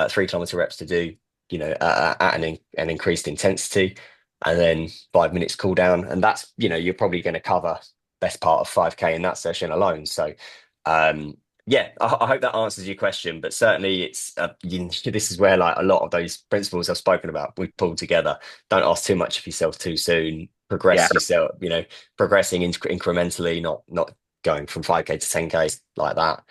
[SPEAKER 2] 3 kilometer reps to do, at an increased intensity, and then 5 minutes cool down. And that's, you're probably going to cover best part of 5K in that session alone. So, um, yeah, I hope that answers your question, but certainly this is where like a lot of those principles I've spoken about we pulled together. Don't ask too much of yourself too soon.
[SPEAKER 3] yeah,
[SPEAKER 2] Progress yourself, progressing incrementally, not going from 5K to 10K like that.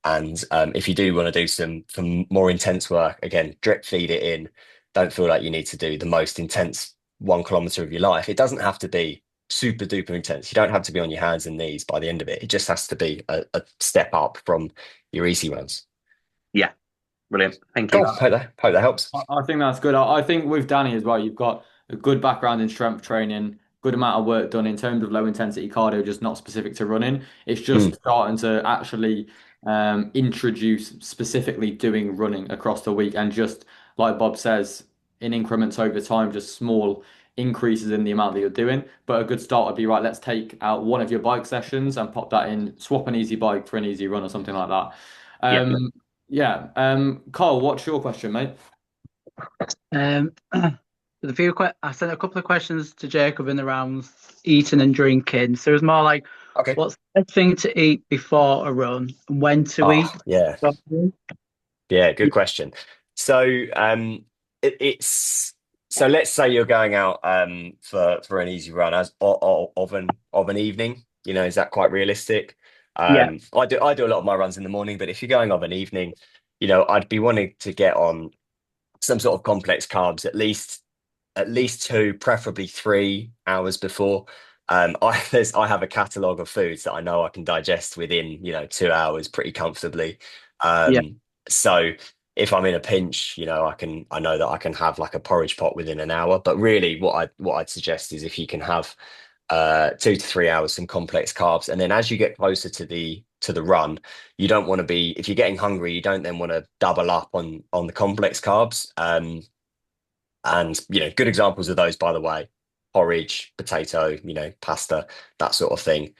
[SPEAKER 2] And if you do want to do some more intense work, again, drip feed it in. Don't feel like you need to do the most intense 1 kilometer of your life. It doesn't have to be super duper intense. You don't have to be on your hands and knees by the end of it. It just has to be a step up from your easy runs.
[SPEAKER 3] yeah. Brilliant. Thank
[SPEAKER 2] Cool.
[SPEAKER 3] you.
[SPEAKER 2] Hope that helps.
[SPEAKER 1] I think that's good. I think with Danny as well, you've got a good background in strength training, good amount of work done in terms of low intensity cardio, just not specific to running. It's
[SPEAKER 2] Mm.
[SPEAKER 1] just starting to actually introduce specifically doing running across the week and just like Bob says, in increments over time, just small increases in the amount that you're doing. But a good start would be right, let's take out one of your bike sessions and pop that in, swap an easy bike for an easy run or something like that.
[SPEAKER 3] Yeah.
[SPEAKER 1] Yeah. Carl, what's your question, mate?
[SPEAKER 4] Um, I sent a couple of questions to Jacob in around eating and drinking. So it was more like,
[SPEAKER 2] Okay.
[SPEAKER 4] what's the best thing to eat before a run, and when to eat?
[SPEAKER 2] Yeah.
[SPEAKER 4] before a run?
[SPEAKER 2] Yeah, good question. So it's so let's say you're going out for an easy run as of an evening. Is that quite realistic?
[SPEAKER 4] Yeah,
[SPEAKER 2] I do a lot of my runs in the morning, but if you're going of an evening, I'd be wanting to get on some sort of complex carbs at least 2, preferably 3 hours before. I have a catalog of foods that I know I can digest within 2 hours pretty comfortably.
[SPEAKER 4] yeah,
[SPEAKER 2] So if I'm in a pinch, I know that I can have like a porridge pot within an hour. But really, what I'd suggest is if you can have 2 to 3 hours some complex carbs, and then as you get closer to the run, you don't want to be if you're getting hungry, you don't then want to double up on the complex carbs. And good examples of those, by the way, porridge, potato, pasta, that sort of thing.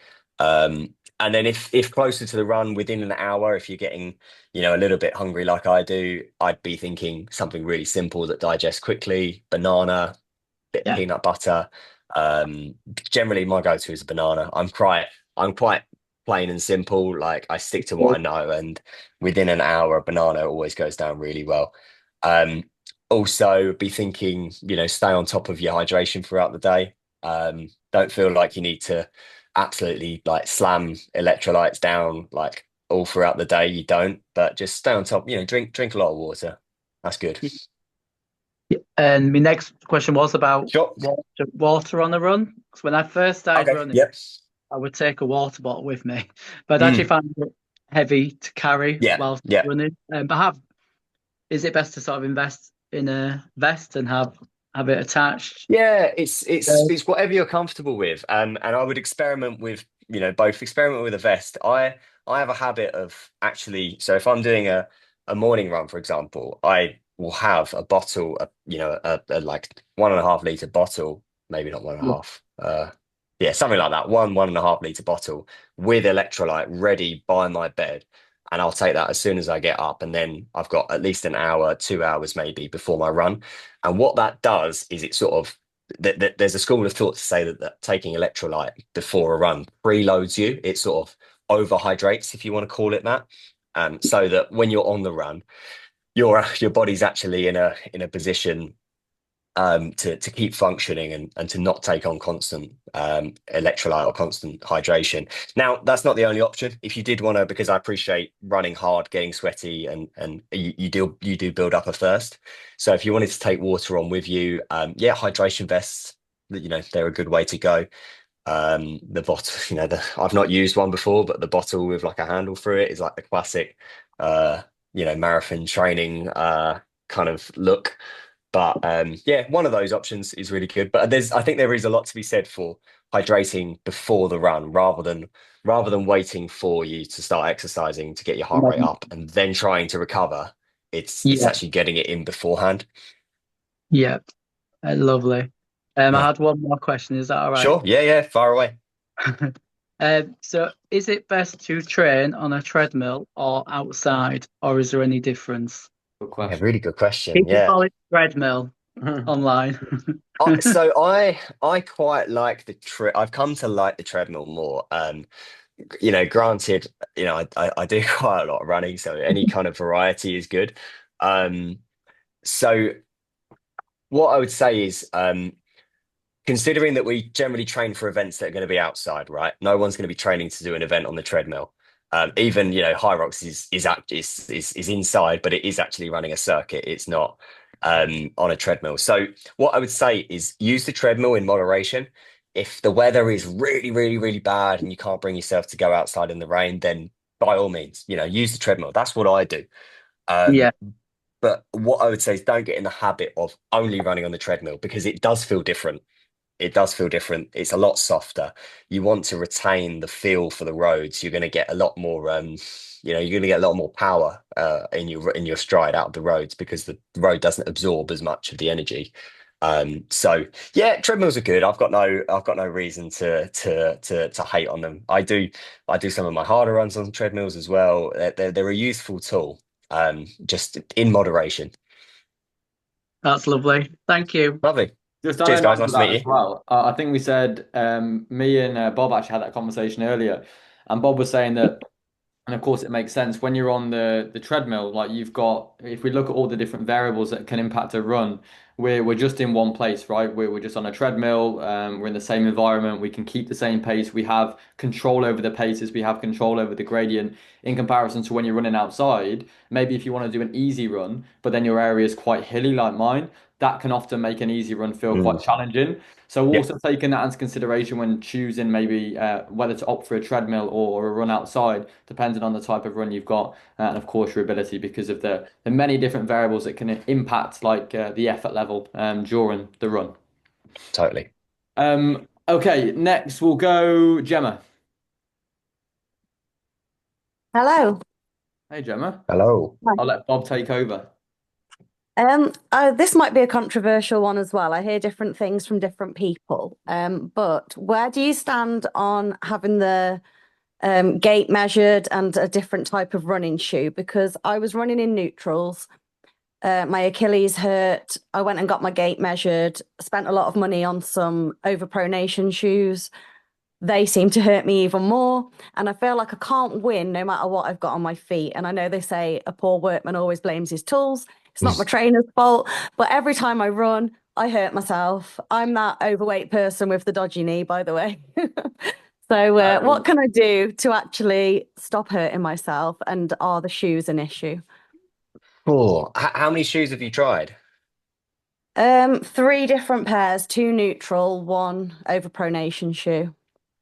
[SPEAKER 2] And then if closer to the run within an hour, if you're getting, a little bit hungry like I do, I'd be thinking something really simple that digests quickly, banana, bit of
[SPEAKER 4] yeah,
[SPEAKER 2] peanut butter. Um, Generally my go-to is a banana. I'm quite plain and simple. Like I stick to what I know, and within an hour, a banana always goes down really well. Um, Also, be thinking, stay on top of your hydration throughout the day. Don't feel like you need to absolutely like slam electrolytes down like all throughout the day, you don't. But just stay on top. Drink a lot of water. That's good.
[SPEAKER 4] And my next question was about
[SPEAKER 2] Sure.
[SPEAKER 4] water on the run. Because when I first started
[SPEAKER 2] Okay.
[SPEAKER 4] running,
[SPEAKER 2] Yep.
[SPEAKER 4] I would take a water bottle with me, but I
[SPEAKER 2] Mm.
[SPEAKER 4] actually found it heavy to carry
[SPEAKER 2] Yeah.
[SPEAKER 4] whilst
[SPEAKER 2] Yeah.
[SPEAKER 4] running. Is it best to sort of invest in a vest and have it attached?
[SPEAKER 2] Yeah, it's whatever you're comfortable with. And I would experiment with, both experiment with a vest. I have a habit of actually, so if I'm doing a morning run, for example, I will have a bottle, a like 1.5 liter bottle, maybe not one and a
[SPEAKER 4] Yeah.
[SPEAKER 2] half. Yeah, something like that. 1.5 liter bottle with electrolyte ready by my bed. And I'll take that as soon as I get up. And then I've got at least an hour, 2 hours maybe before my run. And what that does is it sort of there's a school of thought to say that taking electrolyte before a run preloads you. It sort of overhydrates, if you want to call it that, so that when you're on the run, your body's actually in a position to keep functioning and to not take on constant electrolyte or constant hydration. Now, that's not the only option. If you did want to, because I appreciate running hard, getting sweaty, and you do build up a thirst. So if you wanted to take water on with you, hydration vests, they're a good way to go. The bottle, I've not used one before, but the bottle with like a handle through it is like the classic, marathon training kind of look. But one of those options is really good. But I think there is a lot to be said for hydrating before the run, rather than waiting for you to start exercising to get your heart rate up and then trying to recover. It's actually getting it in beforehand.
[SPEAKER 4] Yeah, lovely. I
[SPEAKER 2] Yeah.
[SPEAKER 4] had one more question. Is that all right?
[SPEAKER 2] Sure. Yeah. Far away.
[SPEAKER 4] So is it best to train on a treadmill or outside, or is there any difference?
[SPEAKER 1] Good
[SPEAKER 2] Yeah,
[SPEAKER 1] question.
[SPEAKER 2] really good question.
[SPEAKER 4] People
[SPEAKER 2] Yeah.
[SPEAKER 4] call it treadmill online.
[SPEAKER 2] So I quite like I've come to like the treadmill more. Granted, I do quite a lot of running, so any kind of variety is good. So what I would say is, considering that we generally train for events that are going to be outside, right? No one's going to be training to do an event on the treadmill. Even Hyrox is inside, but it is actually running a circuit. It's not on a treadmill. So what I would say is use the treadmill in moderation. If the weather is really, really, really bad and you can't bring yourself to go outside in the rain, then by all means, use the treadmill. That's what I do.
[SPEAKER 4] Yeah.
[SPEAKER 2] But what I would say is don't get in the habit of only running on the treadmill because it does feel different. It does feel different. It's a lot softer. You want to retain the feel for the roads. You're going to get a lot more, you're going to get a lot more power in your stride out of the roads because the road doesn't absorb as much of the energy. So yeah, treadmills are good. I've got no reason to hate on them. I do some of my harder runs on treadmills as well. They're a useful tool, just in moderation.
[SPEAKER 4] That's lovely. Thank you.
[SPEAKER 2] Lovely.
[SPEAKER 1] Just
[SPEAKER 2] Cheers,
[SPEAKER 1] adding
[SPEAKER 2] guys.
[SPEAKER 1] on
[SPEAKER 2] Nice
[SPEAKER 1] to
[SPEAKER 2] to
[SPEAKER 1] that
[SPEAKER 2] meet
[SPEAKER 1] as
[SPEAKER 2] you.
[SPEAKER 1] well. I think we said me and Bob actually had that conversation earlier, and Bob was saying that, and of course it makes sense when you're on the treadmill. Like you've got, if we look at all the different variables that can impact a run, we're just in one place, right? We're just on a treadmill. We're in the same environment. We can keep the same pace. We have control over the paces. We have control over the gradient. In comparison to when you're running outside, maybe if you want to do an easy run, but then your area is quite hilly like mine, that can often make an easy run feel quite challenging. So
[SPEAKER 2] Yeah.
[SPEAKER 1] also taking that into consideration when choosing maybe whether to opt for a treadmill or a run outside, depending on the type of run you've got, and of course your ability, because of the many different variables that can impact like the effort level during the run.
[SPEAKER 2] Totally.
[SPEAKER 1] Okay, next we'll go Gemma.
[SPEAKER 5] Hello.
[SPEAKER 1] Hey Gemma,
[SPEAKER 2] Hello.
[SPEAKER 1] I'll let Bob take over.
[SPEAKER 5] This might be a controversial one as well. I hear different things from different people. But where do you stand on having the gait measured and a different type of running shoe? Because I was running in neutrals. My Achilles hurt. I went and got my gait measured, spent a lot of money on some overpronation shoes. They seem to hurt me even more. And I feel like I can't win no matter what I've got on my feet. And I know they say a poor workman always blames his tools. It's not my trainer's fault. But every time I run, I hurt myself. I'm that overweight person with the dodgy knee, by the way. So, what
[SPEAKER 1] Um,
[SPEAKER 5] can I do to actually stop hurting myself? And are the shoes an issue?
[SPEAKER 2] Cool. How many shoes have you tried?
[SPEAKER 5] Three different pairs, two neutral, one overpronation shoe.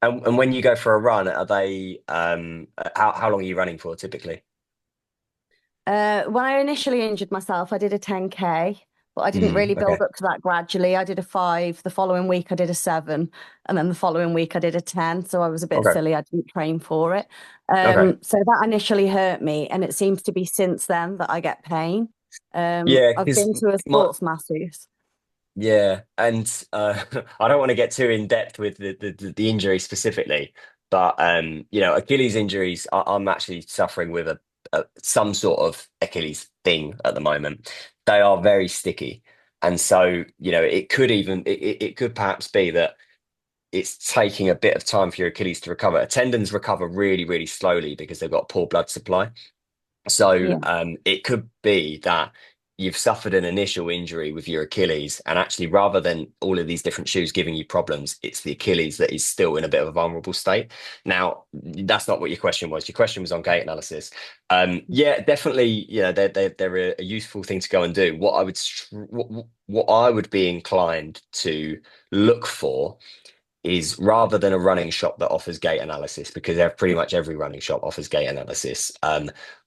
[SPEAKER 2] And when you go for a run, are they how long are you running for typically?
[SPEAKER 5] When I initially injured myself, I did a 10K, but I didn't really
[SPEAKER 2] Okay.
[SPEAKER 5] build up to that gradually. I did a 5, the following week I did a 7, and then the following week I did a 10. So I was a bit
[SPEAKER 2] Okay.
[SPEAKER 5] silly. I didn't train for it.
[SPEAKER 2] Okay.
[SPEAKER 5] So that initially hurt me, and it seems to be since then that I get pain.
[SPEAKER 2] Yeah,
[SPEAKER 5] I've
[SPEAKER 2] because
[SPEAKER 5] been to a
[SPEAKER 2] my
[SPEAKER 5] sports masseuse.
[SPEAKER 2] yeah, and I don't want to get too in depth with the injury specifically, but Achilles injuries, I'm actually suffering with some sort of Achilles thing at the moment. They are very sticky, and so it could it could perhaps be that it's taking a bit of time for your Achilles to recover. Tendons recover really, really slowly because they've got poor blood supply. So
[SPEAKER 5] Yeah.
[SPEAKER 2] it could be that you've suffered an initial injury with your Achilles, and actually, rather than all of these different shoes giving you problems, it's the Achilles that is still in a bit of a vulnerable state. Now, that's not what your question was. Your question was on gait analysis. Yeah, definitely. Yeah, they're a useful thing to go and do. What I would be inclined to look for is rather than a running shop that offers gait analysis, because pretty much every running shop offers gait analysis.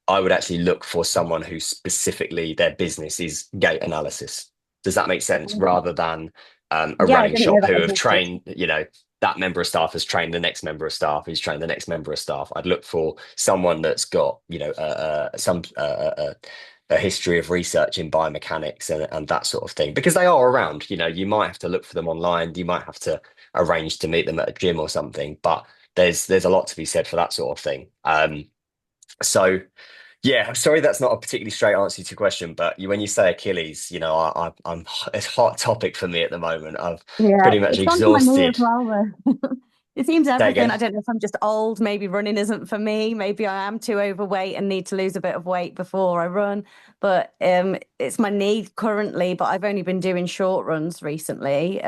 [SPEAKER 2] I would actually look for someone who specifically their business is gait analysis. Does that make sense? Rather than a
[SPEAKER 5] Yeah, I
[SPEAKER 2] running
[SPEAKER 5] didn't know
[SPEAKER 2] shop
[SPEAKER 5] that
[SPEAKER 2] who have
[SPEAKER 5] existed.
[SPEAKER 2] trained, that member of staff has trained the next member of staff, who's trained the next member of staff. I'd look for someone that's got, some a history of research in biomechanics and that sort of thing, because they are around. You might have to look for them online. You might have to arrange to meet them at a gym or something, but there's a lot to be said for that sort of thing. So yeah, sorry that's not a particularly straight answer to your question, but when you say Achilles, I'm it's a hot topic for me at the moment. I've
[SPEAKER 5] Yeah,
[SPEAKER 2] pretty much
[SPEAKER 5] it's gone to my knee as
[SPEAKER 2] exhausted.
[SPEAKER 5] well, though. It seems
[SPEAKER 2] Say
[SPEAKER 5] everything.
[SPEAKER 2] again.
[SPEAKER 5] I don't know if I'm just old, maybe running isn't for me. Maybe I am too overweight and need to lose a bit of weight before I run. But it's my knee currently, but I've only been doing short runs recently,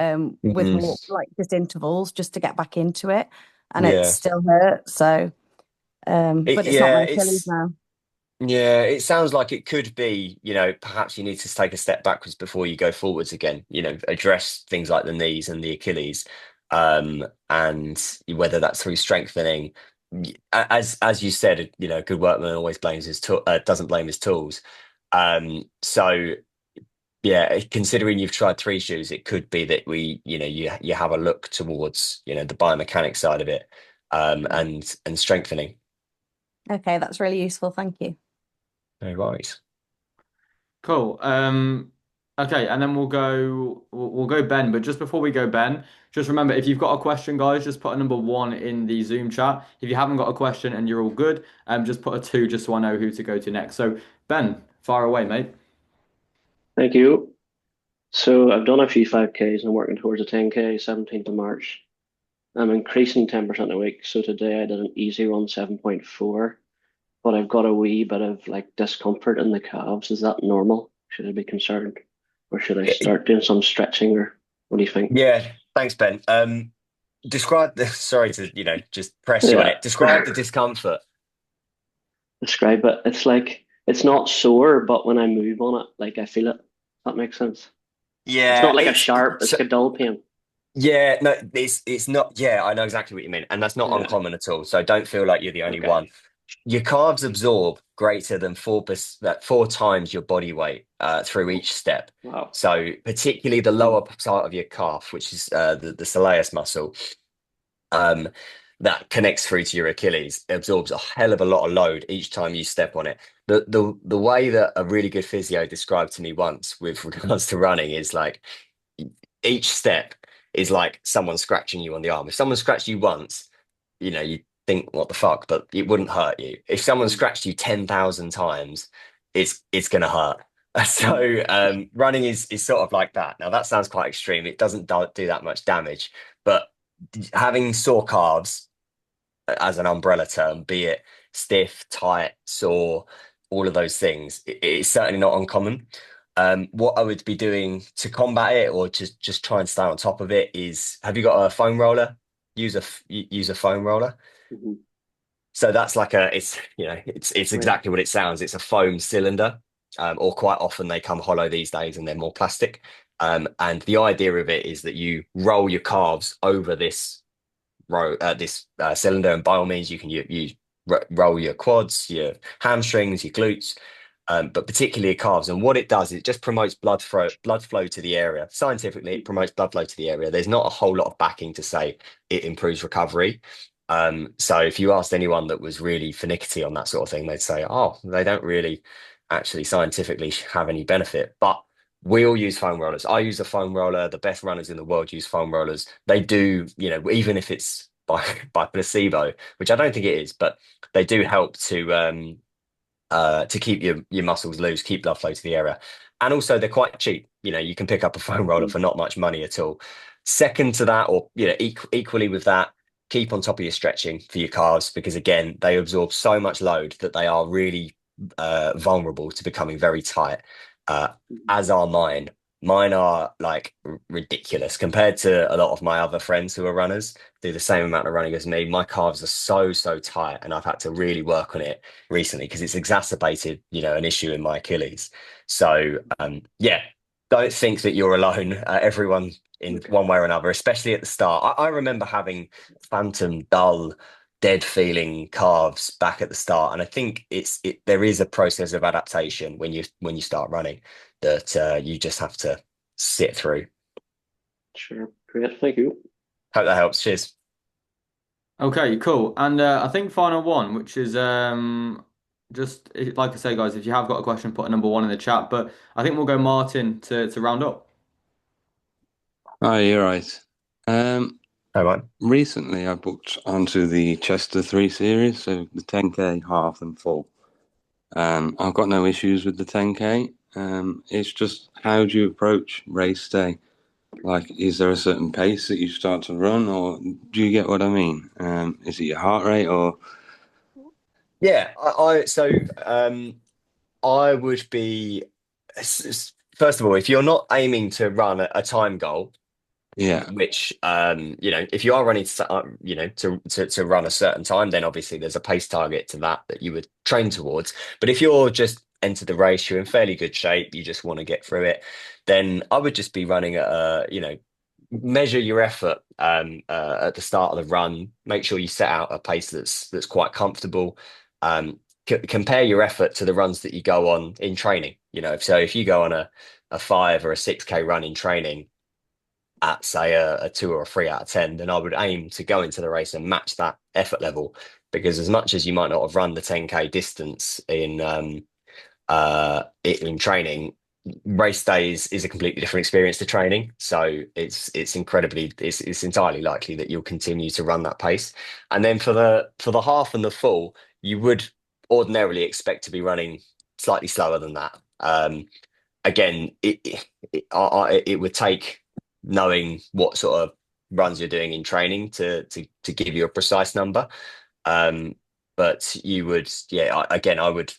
[SPEAKER 5] with
[SPEAKER 2] Mhm.
[SPEAKER 5] more like just intervals just to get back into it. And it
[SPEAKER 2] Yeah.
[SPEAKER 5] still hurts. So but it's not
[SPEAKER 2] Yeah,
[SPEAKER 5] my Achilles now.
[SPEAKER 2] it sounds like it could be, perhaps you need to take a step backwards before you go forwards again, address things like the knees and the Achilles, and whether that's through strengthening. As you said, a good workman always blames his tool, doesn't blame his tools. So yeah, considering you've tried three shoes, it could be that you have a look towards, the biomechanics side of it, and strengthening.
[SPEAKER 5] Okay, that's really useful. Thank you.
[SPEAKER 2] No worries.
[SPEAKER 1] Cool. Okay, and then we'll go Ben, but just before we go Ben, just remember if you've got a question, guys, just put a number 1 in the Zoom chat. If you haven't got a question and you're all good, just put a 2 just so I know who to go to next. So Ben, fire away, mate.
[SPEAKER 6] Thank you. So I've done a few 5Ks and I'm working towards a 10K, 17th of March. I'm increasing 10% a week. So today I did an easy run 7.4, but I've got a wee bit of like discomfort in the calves. Is that normal? Should I be concerned? Or should I start doing some stretching, or what do you think?
[SPEAKER 2] Yeah, thanks, Ben. Describe the, sorry to, just press you on
[SPEAKER 6] Yeah.
[SPEAKER 2] it. Describe the discomfort.
[SPEAKER 6] Describe it. It's like it's not sore, but when I move on it, like I feel it. That makes sense. It's
[SPEAKER 2] Yeah,
[SPEAKER 6] not like a sharp, it's
[SPEAKER 2] so,
[SPEAKER 6] like a dull pain.
[SPEAKER 2] yeah, no, it's not. Yeah, I know exactly what you mean, and that's not
[SPEAKER 6] Yeah.
[SPEAKER 2] uncommon at all. So don't feel like you're the only
[SPEAKER 6] Okay.
[SPEAKER 2] one. Your calves absorb greater than 4 times your body weight through each step.
[SPEAKER 6] Wow.
[SPEAKER 2] So particularly the lower part of your calf, which is the soleus muscle, um, that connects through to your Achilles, absorbs a hell of a lot of load each time you step on it. The way that a really good physio described to me once with regards to running is like each step is like someone scratching you on the arm. If someone scratched you once, you think what the fuck, but it wouldn't hurt you. If someone scratched you 10,000 times, it's gonna hurt. So running is sort of like that. Now that sounds quite extreme. It doesn't do that much damage, but having sore calves as an umbrella term, be it stiff, tight, sore, all of those things, it's certainly not uncommon. What I would be doing to combat it, or just try and stay on top of it, is have you got a foam roller? use a foam roller.
[SPEAKER 6] Mhm.
[SPEAKER 2] So that's like it's
[SPEAKER 6] Right.
[SPEAKER 2] exactly what it sounds. It's a foam cylinder, or quite often they come hollow these days and they're more plastic. And the idea of it is that you roll your calves over this cylinder, and by all means you can roll your quads, your hamstrings, your glutes, but particularly your calves. And what it does, it just promotes blood flow to the area. Scientifically, it promotes blood flow to the area. There's not a whole lot of backing to say it improves recovery. So if you asked anyone that was really finicky on that sort of thing, they'd say, oh, they don't really actually scientifically have any benefit. But we all use foam rollers. I use a foam roller. The best runners in the world use foam rollers. They do, even if it's by placebo, which I don't think it is, but they do help to keep your muscles loose, keep blood flow to the area. And also they're quite cheap. You can pick up a foam roller for not much money at all. Second to that, or equally with that, keep on top of your stretching for your calves, because again, they absorb so much load that they are really vulnerable to becoming very tight. As are mine. Mine are like ridiculous compared to a lot of my other friends who are runners, do the same amount of running as me. My calves are so tight, and I've had to really work on it recently because it's exacerbated, an issue in my Achilles. So, yeah, don't think that you're alone. Everyone in
[SPEAKER 6] Okay.
[SPEAKER 2] one way or another, especially at the start. I remember having phantom, dull, dead feeling calves back at the start, and I think there is a process of adaptation when you start running that you just have to sit through.
[SPEAKER 6] Sure. Great. Thank you.
[SPEAKER 2] Hope that helps. Cheers.
[SPEAKER 1] Okay, cool. And I think final one, which is just like I say, guys, if you have got a question, put a number one in the chat. But I think we'll go Martin to round up.
[SPEAKER 7] Oh, you're right.
[SPEAKER 2] All right.
[SPEAKER 7] Recently I booked onto the Chester 3 series, so the 10K, half and full. I've got no issues with the 10K. It's just, how do you approach race day? Like, is there a certain pace that you start to run, or do you get what I mean? Is it your heart rate, or
[SPEAKER 2] Yeah. I would be first of all, if you're not aiming to run a time goal,
[SPEAKER 7] yeah,
[SPEAKER 2] which if you are running to run a certain time, then obviously there's a pace target to that you would train towards. But if you're just entered the race, you're in fairly good shape, you just want to get through it, then I would just be running at measure your effort at the start of the run. Make sure you set out a pace that's quite comfortable. Compare your effort to the runs that you go on in training. So if you go on a 5 or a 6K run in training at say a 2 or a 3 out of 10, then I would aim to go into the race and match that effort level, because as much as you might not have run the 10K distance in training, race days is a completely different experience to training. So it's entirely likely that you'll continue to run that pace. And then for the half and the full, you would ordinarily expect to be running slightly slower than that. Again, it would take knowing what sort of runs you're doing in training to give you a precise number. But you would, yeah, again, I would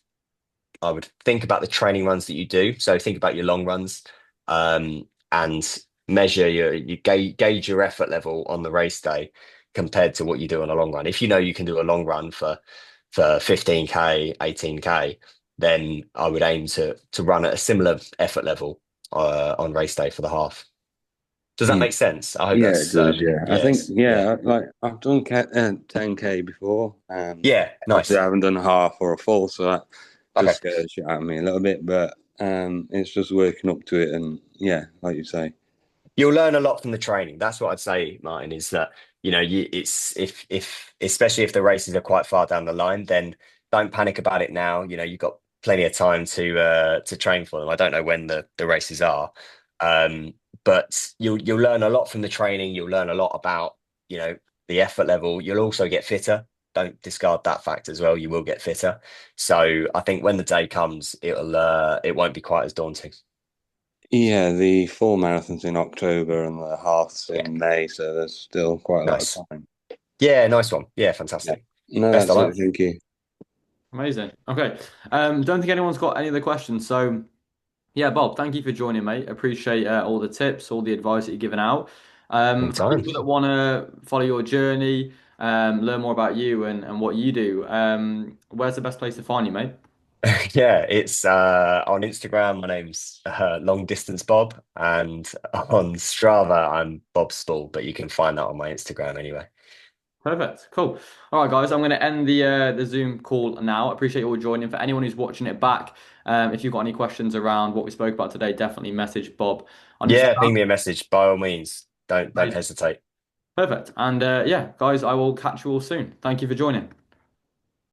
[SPEAKER 2] think about the training runs that you do. So think about your long runs, and measure you gauge your effort level on the race day compared to what you do on a long run. If you know you can do a long run for 15K, 18K, then I would aim to run at a similar effort level on race day for the half. Does that make sense? I hope
[SPEAKER 7] yeah,
[SPEAKER 2] that's
[SPEAKER 7] it does. Yeah, I think
[SPEAKER 2] yeah.
[SPEAKER 7] like I've done 10K before.
[SPEAKER 2] Yeah, nice.
[SPEAKER 7] Obviously I haven't done a half or a full, so that
[SPEAKER 2] Okay.
[SPEAKER 7] just scares you out of me a little bit. But it's just working up to it, and yeah, like you say.
[SPEAKER 2] You'll learn a lot from the training. That's what I'd say, Martin, is that, it's if especially if the races are quite far down the line, then don't panic about it now. You've got plenty of time to train for them. I don't know when the races are. But you'll learn a lot from the training. You'll learn a lot about, the effort level. You'll also get fitter. Don't discard that fact as well. You will get fitter. So I think when the day comes, it won't be quite as daunting.
[SPEAKER 7] Yeah, the full marathon's in October and the half's
[SPEAKER 2] Yeah.
[SPEAKER 7] in May, so there's still quite a lot
[SPEAKER 2] Nice.
[SPEAKER 7] of time.
[SPEAKER 2] Yeah, nice one. Yeah, fantastic.
[SPEAKER 7] No,
[SPEAKER 2] Best
[SPEAKER 7] that's
[SPEAKER 2] of
[SPEAKER 7] it.
[SPEAKER 2] luck.
[SPEAKER 7] Thank you.
[SPEAKER 1] Amazing. Okay. Don't think anyone's got any other questions. So yeah, Bob, thank you for joining, mate. Appreciate all the tips, all the advice that you're giving out. For
[SPEAKER 2] Anytime.
[SPEAKER 1] people that want to follow your journey, learn more about you and what you do, where's the best place to find you, mate?
[SPEAKER 2] Yeah, it's on Instagram. My name's Long Distance Bob, and on Strava, I'm Bob Stall. But you can find that on my Instagram anyway.
[SPEAKER 1] Perfect. Cool. All right, guys, I'm going to end the Zoom call now. I appreciate you all joining. For anyone who's watching it back, if you've got any questions around what we spoke about today, definitely message Bob on
[SPEAKER 2] Yeah,
[SPEAKER 1] Instagram.
[SPEAKER 2] ping me a message by all means. Don't hesitate.
[SPEAKER 1] Perfect. And yeah, guys, I will catch you all soon. Thank you for joining.